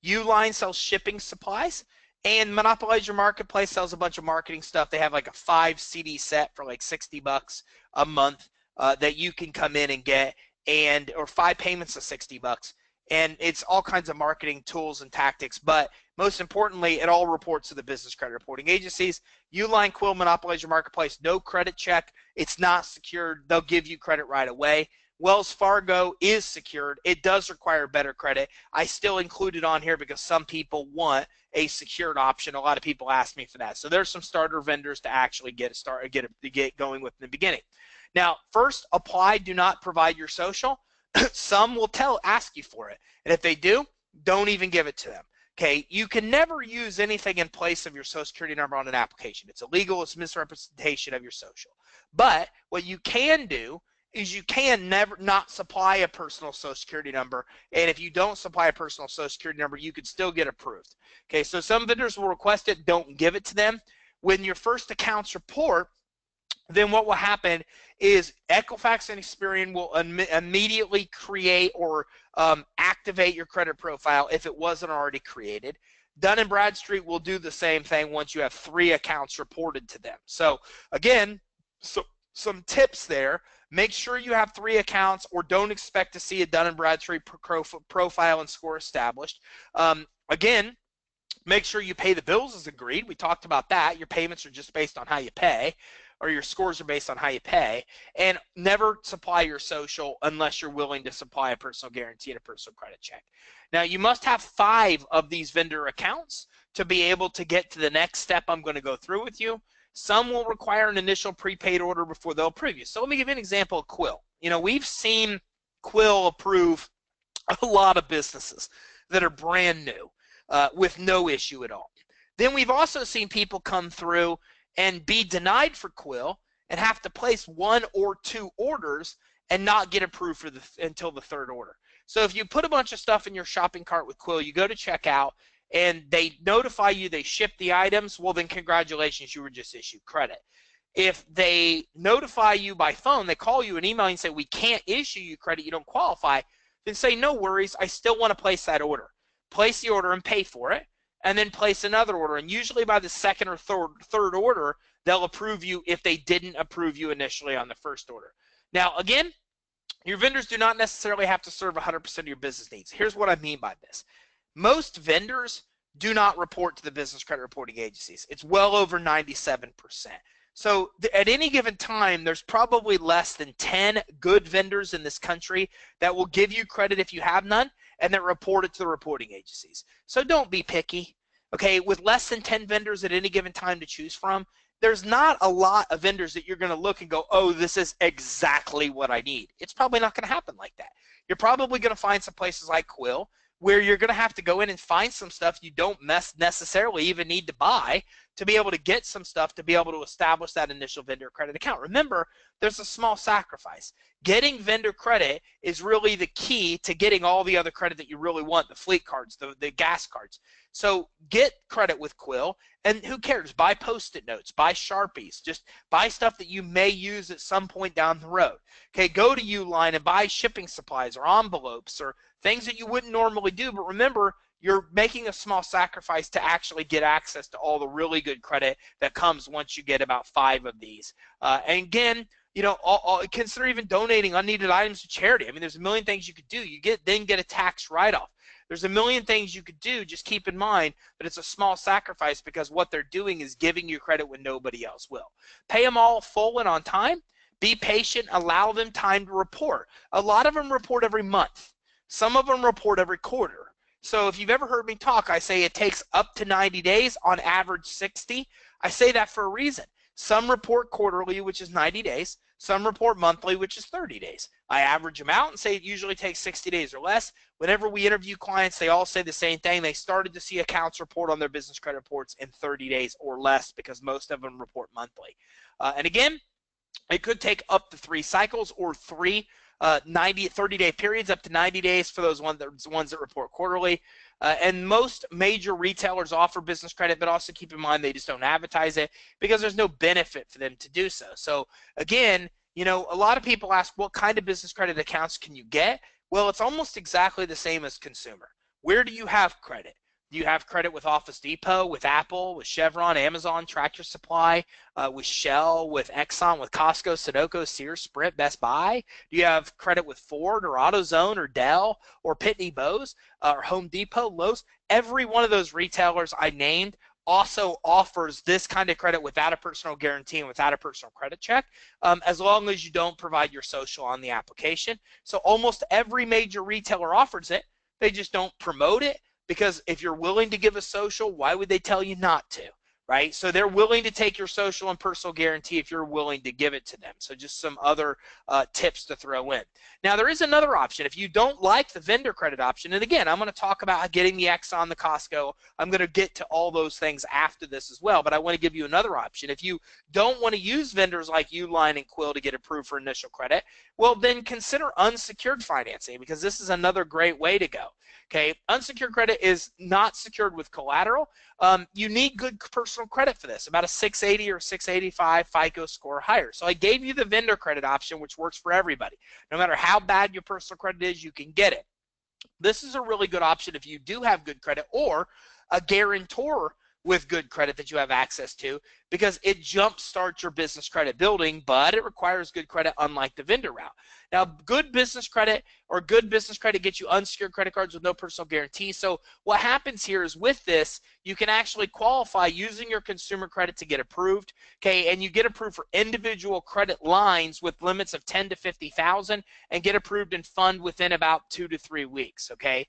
Uline sells shipping supplies. And Monopolize Your Marketplace sells a bunch of marketing stuff. They have like a 5 CD set for like $60 a month that you can come in and get, or 5 payments of $60. And it's all kinds of marketing tools and tactics, but most importantly, it all reports to the business credit reporting agencies. Uline, Quill, Monopolize Your Marketplace, no credit check. It's not secured. They'll give you credit right away. Wells Fargo is secured. It does require better credit. I still include it on here because some people want a secured option. A lot of people ask me for that. So there's some starter vendors to actually get going with in the beginning. Now, first, apply. Do not provide your social. Some will ask you for it, and if they do, don't even give it to them. Okay, you can never use anything in place of your social security number on an application. It's illegal. It's misrepresentation of your social. But what you can do is you can never not supply a personal social security number, and if you don't supply a personal social security number, you could still get approved. Okay, so some vendors will request it. Don't give it to them. When your first accounts report, then what will happen is Equifax and Experian will immediately create or activate your credit profile if it wasn't already created. Dun & Bradstreet will do the same thing once you have 3 accounts reported to them. So again, some tips there. Make sure you have 3 accounts, or don't expect to see a Dun & Bradstreet profile and score established. Again, make sure you pay the bills as agreed. We talked about that. Your payments are just based on how you pay, or your scores are based on how you pay, and never supply your social unless you're willing to supply a personal guarantee and a personal credit check. Now, you must have 5 of these vendor accounts to be able to get to the next step I'm going to go through with you. Some will require an initial prepaid order before they'll approve you. So let me give you an example of Quill. You know, we've seen Quill approve a lot of businesses that are brand new with no issue at all. Then we've also seen people come through and be denied for Quill and have to place 1 or 2 orders and not get approved until the 3rd order. So if you put a bunch of stuff in your shopping cart with Quill, you go to checkout and they notify you they shipped the items, well then congratulations, you were just issued credit. If they notify you by phone, they call you and email you and say we can't issue you credit, you don't qualify, then say no worries, I still want to place that order. Place the order and pay for it, and then place another order. And usually by the 2nd or 3rd order, they'll approve you if they didn't approve you initially on the 1st order. Now, again, your vendors do not necessarily have to serve 100% of your business needs. Here's what I mean by this. Most vendors do not report to the business credit reporting agencies. It's well over 97%. So at any given time, there's probably less than 10 good vendors in this country that will give you credit if you have none, and then report it to the reporting agencies. So don't be picky. okay, with less than 10 vendors at any given time to choose from, there's not a lot of vendors that you're going to look and go, oh, this is exactly what I need. It's probably not going to happen like that. You're probably going to find some places like Quill where you're going to have to go in and find some stuff you don't necessarily even need to buy to be able to get some stuff to be able to establish that initial vendor credit account. Remember, there's a small sacrifice. Getting vendor credit is really the key to getting all the other credit that you really want, the fleet cards, the gas cards. So get credit with Quill, and who cares? Buy Post-it notes, buy Sharpies, just buy stuff that you may use at some point down the road. Okay, go to Uline and buy shipping supplies or envelopes or things that you wouldn't normally do, but remember, you're making a small sacrifice to actually get access to all the really good credit that comes once you get about 5 of these. And again, you know, consider even donating unneeded items to charity. I mean, there's a million things you could do. You then get a tax write-off. There's a million things you could do. Just keep in mind that it's a small sacrifice because what they're doing is giving you credit when nobody else will. Pay them all full and on time. Be patient. Allow them time to report. A lot of them report every month. Some of them report every quarter. So if you've ever heard me talk, I say it takes up to 90 days, on average 60. I say that for a reason. Some report quarterly, which is 90 days. Some report monthly, which is 30 days. I average them out and say it usually takes 60 days or less. Whenever we interview clients, they all say the same thing. They started to see accounts report on their business credit reports in 30 days or less because most of them report monthly. And again, it could take up to 3 cycles or 3 30-day periods, up to 90 days for those ones that report quarterly. And most major retailers offer business credit, but also keep in mind they just don't advertise it because there's no benefit for them to do so. So again, you know, a lot of people ask, what kind of business credit accounts can you get? Well, it's almost exactly the same as consumer. Where do you have credit? Do you have credit with Office Depot, with Apple, with Chevron, Amazon, Tractor Supply, with Shell, with Exxon, with Costco, Sunoco, Sears, Sprint, Best Buy? Do you have credit with Ford or AutoZone or Dell or Pitney Bowes or Home Depot, Lowe's? Every one of those retailers I named also offers this kind of credit without a personal guarantee and without a personal credit check, as long as you don't provide your social on the application. So almost every major retailer offers it. They just don't promote it. Because if you're willing to give a social, why would they tell you not to, right? So they're willing to take your social and personal guarantee if you're willing to give it to them. So just some other tips to throw in. Now, there is another option. If you don't like the vendor credit option, and again, I'm going to talk about getting the Exxon, the Costco. I'm going to get to all those things after this as well, but I want to give you another option. If you don't want to use vendors like Uline and Quill to get approved for initial credit, well, then consider unsecured financing because this is another great way to go. Okay, unsecured credit is not secured with collateral. You need good personal credit for this, about a 680 or 685 FICO score higher. So I gave you the vendor credit option, which works for everybody. No matter how bad your personal credit is, you can get it. This is a really good option if you do have good credit or a guarantor with good credit that you have access to because it jump starts your business credit building, but it requires good credit unlike the vendor route. Now, good business credit gets you unsecured credit cards with no personal guarantee. So what happens here is with this, you can actually qualify using your consumer credit to get approved, okay, and you get approved for individual credit lines with limits of 10 to 50,000 and get approved and fund within about 2 to 3 weeks, okay?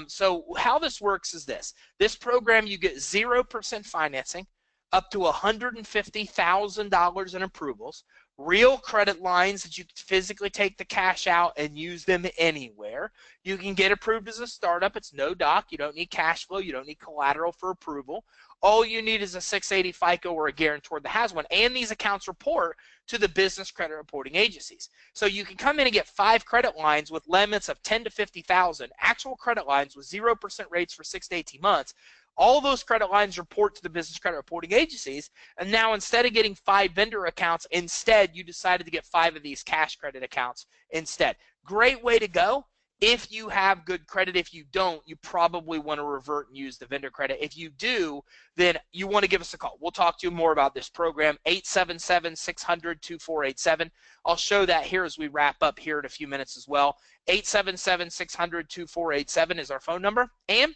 So how this works is this. This program, you get 0% financing, up to $150,000 in approvals, real credit lines that you can physically take the cash out and use them anywhere. You can get approved as a startup. It's no doc. You don't need cash flow. You don't need collateral for approval. All you need is a 680 FICO or a guarantor that has one, and these accounts report to the business credit reporting agencies. So you can come in and get 5 credit lines with limits of 10 to 50,000, actual credit lines with 0% rates for 6 to 18 months. All those credit lines report to the business credit reporting agencies, and now instead of getting 5 vendor accounts, instead you decided to get 5 of these cash credit accounts instead. Great way to go if you have good credit. If you don't, you probably want to revert and use the vendor credit. If you do, then you want to give us a call. We'll talk to you more about this program, 877-600-2487. I'll show that here as we wrap up here in a few minutes as well. 877-600-2487 is our phone number, and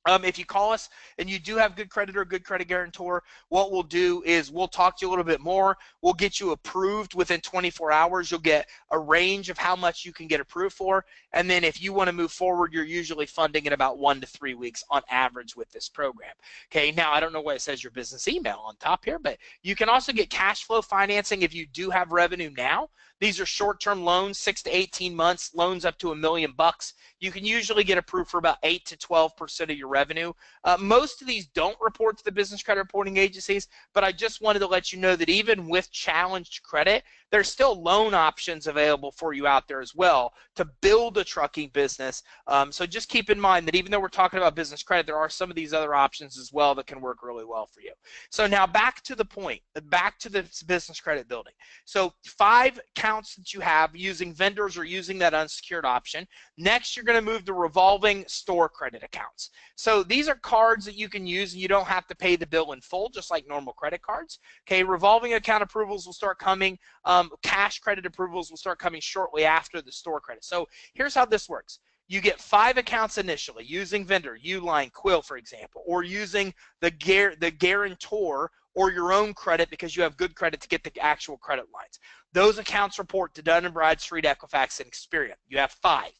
If you call us and you do have good credit or good credit guarantor, what we'll do is we'll talk to you a little bit more. We'll get you approved within 24 hours. You'll get a range of how much you can get approved for. And then if you want to move forward, you're usually funding in about 1 to 3 weeks on average with this program. Okay, now I don't know why it says your business email on top here, but you can also get cash flow financing if you do have revenue now. These are short-term loans, 6 to 18 months, loans up to $1 million. You can usually get approved for about 8 to 12% of your revenue. Most of these don't report to the business credit reporting agencies, but I just wanted to let you know that even with challenged credit, there's still loan options available for you out there as well to build a trucking business. So just keep in mind that even though we're talking about business credit, there are some of these other options as well that can work really well for you. So now back to the point, back to the business credit building. So 5 accounts that you have using vendors or using that unsecured option. Next, you're going to move to revolving store credit accounts. So these are cards that you can use and you don't have to pay the bill in full, just like normal credit cards. Okay, revolving account approvals will start coming. Cash credit approvals will start coming shortly after the store credit. So here's how this works. You get 5 accounts initially using vendor, Uline, Quill, for example, or using the guarantor or your own credit because you have good credit to get the actual credit lines. Those accounts report to Dun & Bradstreet, Equifax, and Experian. You have 5.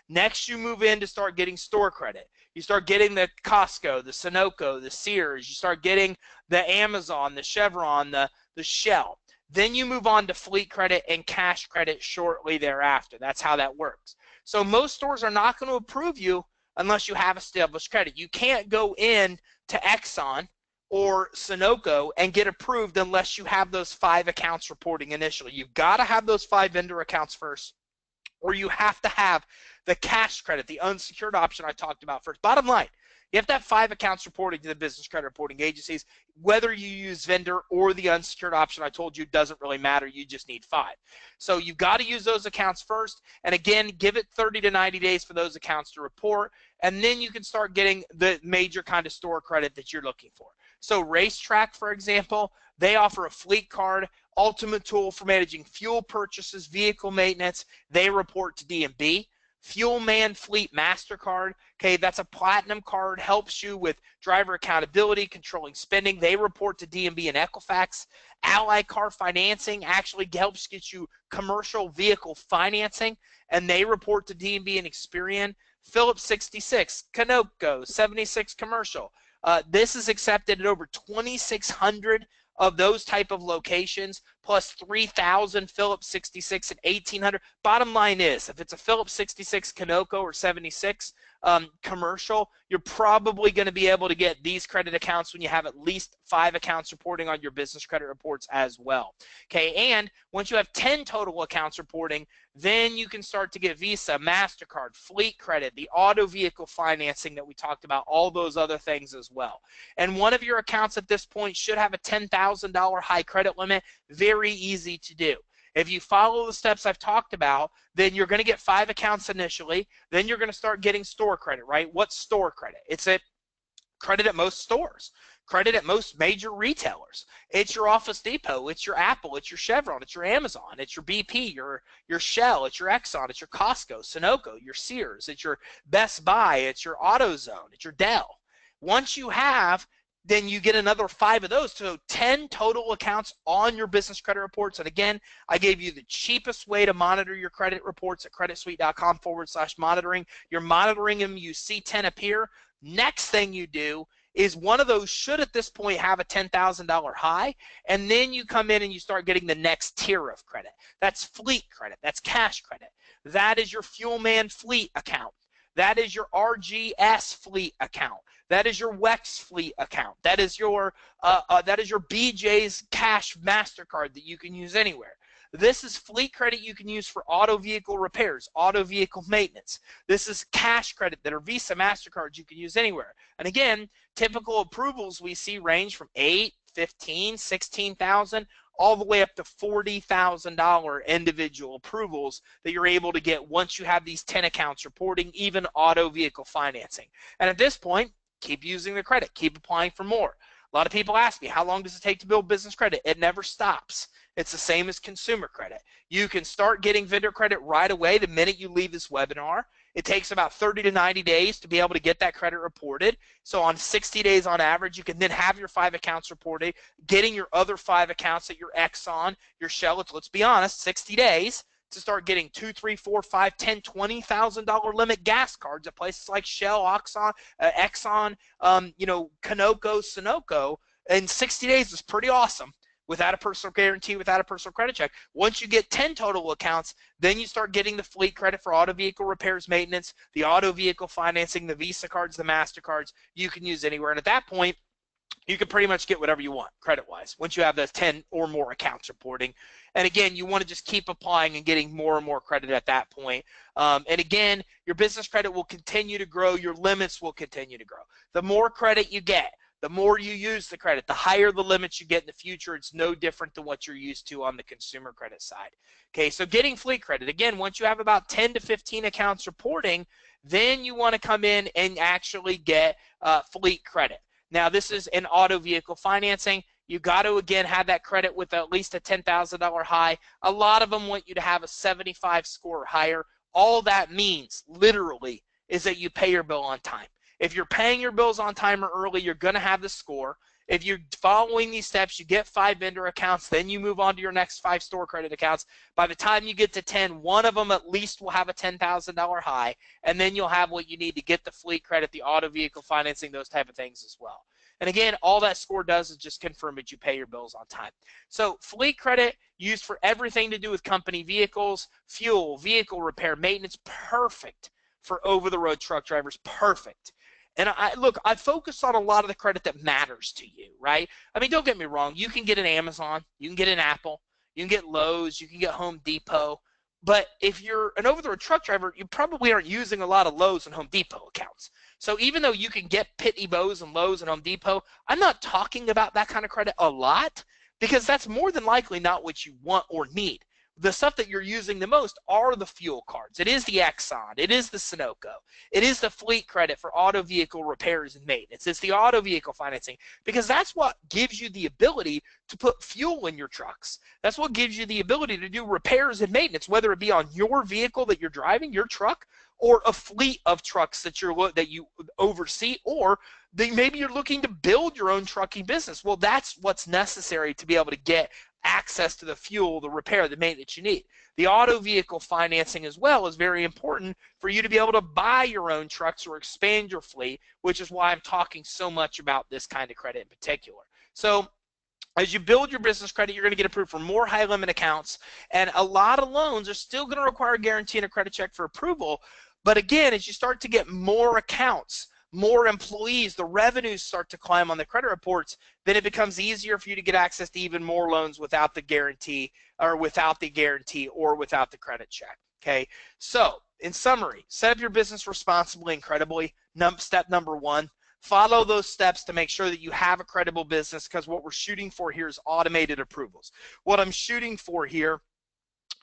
Next, you move in to start getting store credit. You start getting the Costco, the Sunoco, the Sears. You start getting the Amazon, the Chevron, the Shell. Then you move on to fleet credit and cash credit shortly thereafter. That's how that works. So most stores are not going to approve you unless you have established credit. You can't go in to Exxon or Sunoco and get approved unless you have those 5 accounts reporting initially. You've got to have those 5 vendor accounts first, or you have to have the cash credit, the unsecured option I talked about first. Bottom line, you have to have 5 accounts reporting to the business credit reporting agencies. Whether you use vendor or the unsecured option I told you doesn't really matter. You just need 5. So you've got to use those accounts first. And again, give it 30 to 90 days for those accounts to report. And then you can start getting the major kind of store credit that you're looking for. So Racetrack, for example, they offer a fleet card, ultimate tool for managing fuel purchases, vehicle maintenance. They report to D&B. Fuelman Fleet MasterCard, okay, that's a platinum card, helps you with driver accountability, controlling spending. They report to D&B and Equifax. Ally Car Financing actually helps get you commercial vehicle financing, and they report to D&B and Experian. Phillips 66, Canoco, 76 Commercial. This is accepted at over 2,600 of those type of locations, plus 3,000 Phillips 66 and 1,800. Bottom line is, if it's a Phillips 66 Canoco or 76 commercial, you're probably going to be able to get these credit accounts when you have at least 5 accounts reporting on your business credit reports as well. Okay, and once you have 10 total accounts reporting, then you can start to get Visa, MasterCard, fleet credit, the auto vehicle financing that we talked about, all those other things as well. And one of your accounts at this point should have a $10,000 high credit limit. Very easy to do. If you follow the steps I've talked about, then you're going to get 5 accounts initially. Then you're going to start getting store credit, right? What's store credit? It's a credit at most stores, credit at most major retailers. It's your Office Depot, it's your Apple, it's your Chevron, it's your Amazon, it's your BP, your Shell, it's your Exxon, it's your Costco, Sunoco, your Sears, it's your Best Buy, it's your AutoZone, it's your Dell. Once you have, then you get another 5 of those, so 10 total accounts on your business credit reports. And again, I gave you the cheapest way to monitor your credit reports at creditsuite.com/monitoring. You're monitoring them, you see 10 appear. Next thing you do is one of those should at this point have a $10,000 high, and then you come in and you start getting the next tier of credit. That's fleet credit, that's cash credit. That is your Fuelman Fleet account. That is your RGS Fleet account. That is your WEX Fleet account. That is your BJ's Cash MasterCard that you can use anywhere. This is fleet credit you can use for auto vehicle repairs, auto vehicle maintenance. This is cash credit that are Visa, MasterCards you can use anywhere. And again, typical approvals we see range from 8, 15, 16,000, all the way up to $40,000 individual approvals that you're able to get once you have these 10 accounts reporting, even auto vehicle financing. And at this point, keep using the credit, keep applying for more. A lot of people ask me, how long does it take to build business credit? It never stops. It's the same as consumer credit. You can start getting vendor credit right away the minute you leave this webinar. It takes about 30 to 90 days to be able to get that credit reported. So on 60 days on average, you can then have your 5 accounts reported, getting your other 5 accounts at your Exxon, your Shell. Let's be honest, 60 days to start getting $2, $3, $4, $5, $10, $20,000 limit gas cards at places like Shell, Exxon, Conoco, Sunoco. In 60 days is pretty awesome. Without a personal guarantee, without a personal credit check. Once you get 10 total accounts, then you start getting the fleet credit for auto vehicle repairs, maintenance, the auto vehicle financing, the Visa cards, the MasterCards you can use anywhere. And at that point, you can pretty much get whatever you want credit-wise once you have those 10 or more accounts reporting. And again, you want to just keep applying and getting more and more credit at that point. And again, your business credit will continue to grow. Your limits will continue to grow. The more credit you get, the more you use the credit, the higher the limits you get in the future. It's no different than what you're used to on the consumer credit side. Okay, so getting fleet credit. Again, once you have about 10 to 15 accounts reporting, then you want to come in and actually get fleet credit. Now, this is an auto vehicle financing. You got to, again, have that credit with at least a $10,000 high. A lot of them want you to have a 75 score or higher. All that means, literally, is that you pay your bill on time. If you're paying your bills on time or early, you're going to have the score. If you're following these steps, you get 5 vendor accounts, then you move on to your next 5 store credit accounts. By the time you get to 10, one of them at least will have a $10,000 high, and then you'll have what you need to get the fleet credit, the auto vehicle financing, those type of things as well. And again, all that score does is just confirm that you pay your bills on time. So fleet credit used for everything to do with company vehicles, fuel, vehicle repair, maintenance, perfect for over-the-road truck drivers, perfect. And I focus on a lot of the credit that matters to you, right? I mean, don't get me wrong. You can get an Amazon, you can get an Apple, you can get Lowe's, you can get Home Depot. But if you're an over-the-road truck driver, you probably aren't using a lot of Lowe's and Home Depot accounts. So even though you can get Pitney Bowes and Lowe's and Home Depot, I'm not talking about that kind of credit a lot because that's more than likely not what you want or need. The stuff that you're using the most are the fuel cards. It is the Exxon. It is the Sunoco. It is the fleet credit for auto vehicle repairs and maintenance. It's the auto vehicle financing because that's what gives you the ability to put fuel in your trucks. That's what gives you the ability to do repairs and maintenance, whether it be on your vehicle that you're driving, your truck, or a fleet of trucks that you oversee, or maybe you're looking to build your own trucking business. Well, that's what's necessary to be able to get access to the fuel, the repair, the maintenance you need. The auto vehicle financing as well is very important for you to be able to buy your own trucks or expand your fleet, which is why I'm talking so much about this kind of credit in particular. So as you build your business credit, you're going to get approved for more high limit accounts, and a lot of loans are still going to require a guarantee and a credit check for approval. But again, as you start to get more accounts, more employees, the revenues start to climb on the credit reports, then it becomes easier for you to get access to even more loans without the guarantee or without the credit check. Okay, so in summary, set up your business responsibly and credibly. Step number 1, follow those steps to make sure that you have a credible business, because what we're shooting for here is automated approvals. What I'm shooting for here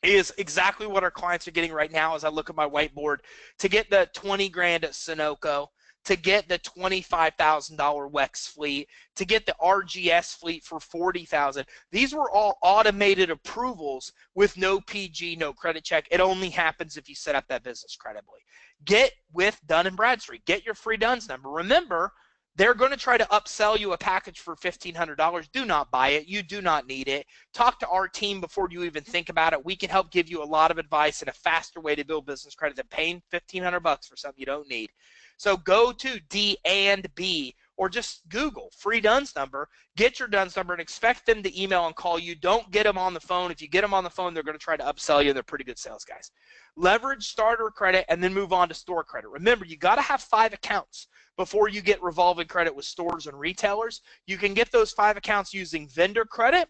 is exactly what our clients are getting right now as I look at my whiteboard. To get the 20 grand at Sunoco, to get the $25,000 WEX fleet, to get the RGS fleet for $40,000. These were all automated approvals with no PG, no credit check. It only happens if you set up that business credibly. Get with Dun & Bradstreet. Get your free DUNS number. Remember, they're going to try to upsell you a package for $1,500. Do not buy it. You do not need it. Talk to our team before you even think about it. We can help give you a lot of advice and a faster way to build business credit than paying $1,500 for something you don't need. So go to D&B or just Google free DUNS number, get your DUNS number, and expect them to email and call you. Don't get them on the phone. If you get them on the phone, they're going to try to upsell you. They're pretty good sales guys. Leverage starter credit and then move on to store credit. Remember, you got to have 5 accounts before you get revolving credit with stores and retailers. You can get those 5 accounts using vendor credit,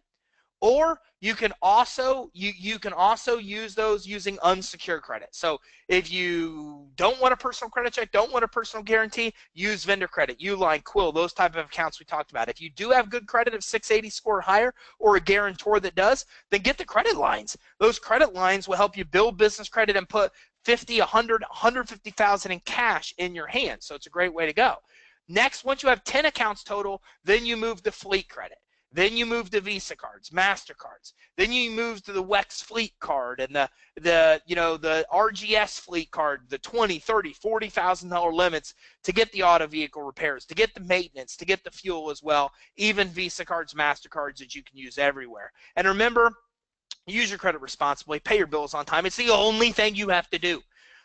or you can also use those using unsecured credit. So if you don't want a personal credit check, don't want a personal guarantee, use vendor credit, Uline, Quill, those type of accounts we talked about. If you do have good credit of 680 score or higher, or a guarantor that does, then get the credit lines. Those credit lines will help you build business credit and put 50, 100, 150,000 in cash in your hand. So it's a great way to go. Next, once you have 10 accounts total, then you move to fleet credit. Then you move to Visa cards, MasterCards. Then you move to the WEX fleet card and the RGS fleet card, the $20,000, $30,000, $40,000 limits to get the auto vehicle repairs, to get the maintenance, to get the fuel as well, even Visa cards, MasterCards that you can use everywhere. And remember, use your credit responsibly, pay your bills on time. It's the only thing you have to do.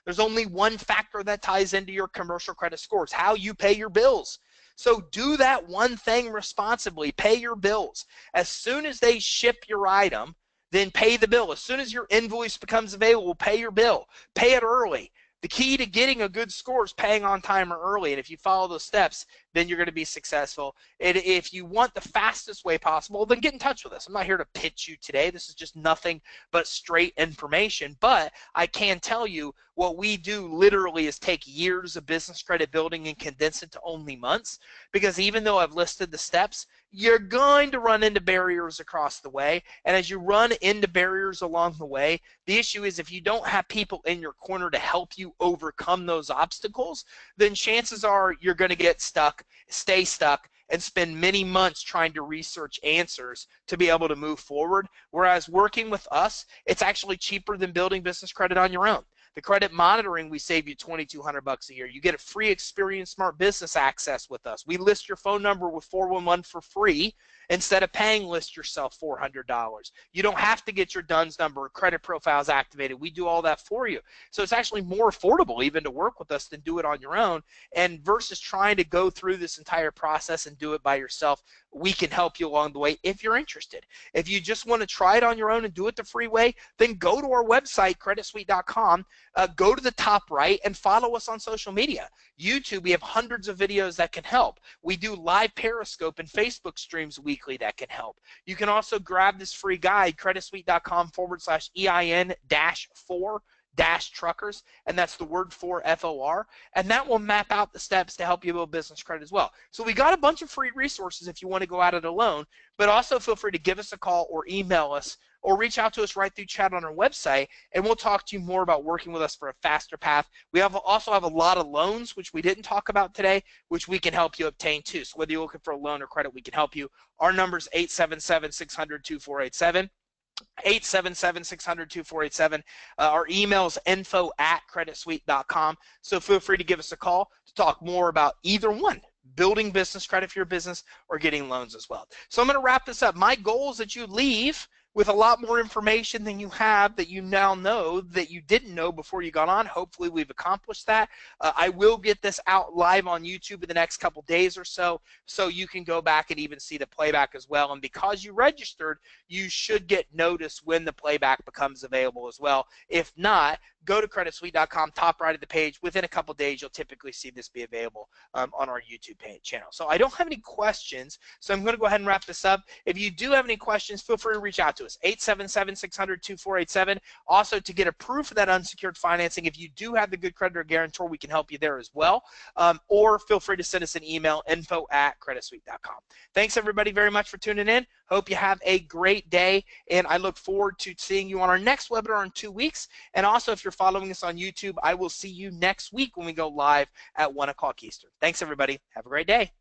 There's only one factor that ties into your commercial credit scores, how you pay your bills. So do that one thing responsibly. Pay your bills. As soon as they ship your item, then pay the bill. As soon as your invoice becomes available, pay your bill. Pay it early. The key to getting a good score is paying on time or early, and if you follow those steps, then you're going to be successful. And if you want the fastest way possible, then get in touch with us. I'm not here to pitch you today. This is just nothing but straight information, but I can tell you what we do literally is take years of business credit building and condense it to only months, because even though I've listed the steps, you're going to run into barriers across the way, and as you run into barriers along the way, the issue is if you don't have people in your corner to help you overcome those obstacles, then chances are you're going to get stuck, stay stuck, and spend many months trying to research answers to be able to move forward. Whereas working with us, it's actually cheaper than building business credit on your own. The credit monitoring, we save you $2,200 a year. You get a free Experience Smart Business access with us. We list your phone number with 411 for free instead of paying list yourself $400. You don't have to get your DUNS number or credit profiles activated. We do all that for you. So it's actually more affordable even to work with us than do it on your own. And versus trying to go through this entire process and do it by yourself, we can help you along the way if you're interested. If you just want to try it on your own and do it the free way, then go to our website, creditsuite.com, go to the top right and follow us on social media. YouTube, we have hundreds of videos that can help. We do live Periscope and Facebook streams weekly that can help. You can also grab this free guide, creditsuite.com/EIN-4-truckers, and that's the word for FOR, and that will map out the steps to help you build business credit as well. So we got a bunch of free resources if you want to go at it alone, but also feel free to give us a call or email us or reach out to us right through chat on our website, and we'll talk to you more about working with us for a faster path. We also have a lot of loans, which we didn't talk about today, which we can help you obtain too. So whether you're looking for a loan or credit, we can help you. Our number is 877-600-2487. 877-600-2487. Our email is info@creditsuite.com. So feel free to give us a call to talk more about either one, building business credit for your business or getting loans as well. So I'm going to wrap this up. My goal is that you leave with a lot more information than you have that you now know that you didn't know before you got on. Hopefully we've accomplished that. I will get this out live on YouTube in the next couple days or so you can go back and even see the playback as well. And because you registered, you should get notice when the playback becomes available as well. If not, go to creditsuite.com, top right of the page. Within a couple days, you'll typically see this be available on our YouTube channel. So I don't have any questions, so I'm going to go ahead and wrap this up. If you do have any questions, feel free to reach out to us, 877-600-2487. Also, to get approved for that unsecured financing, if you do have the good credit or guarantor, we can help you there as well. Or feel free to send us an email, info@creditsuite.com. Thanks, everybody, very much for tuning in. Hope you have a great day, and I look forward to seeing you on our next webinar in 2 weeks. And also, if you're following us on YouTube, I will see you next week when we go live at 1 o'clock Eastern. Thanks, everybody. Have a great day.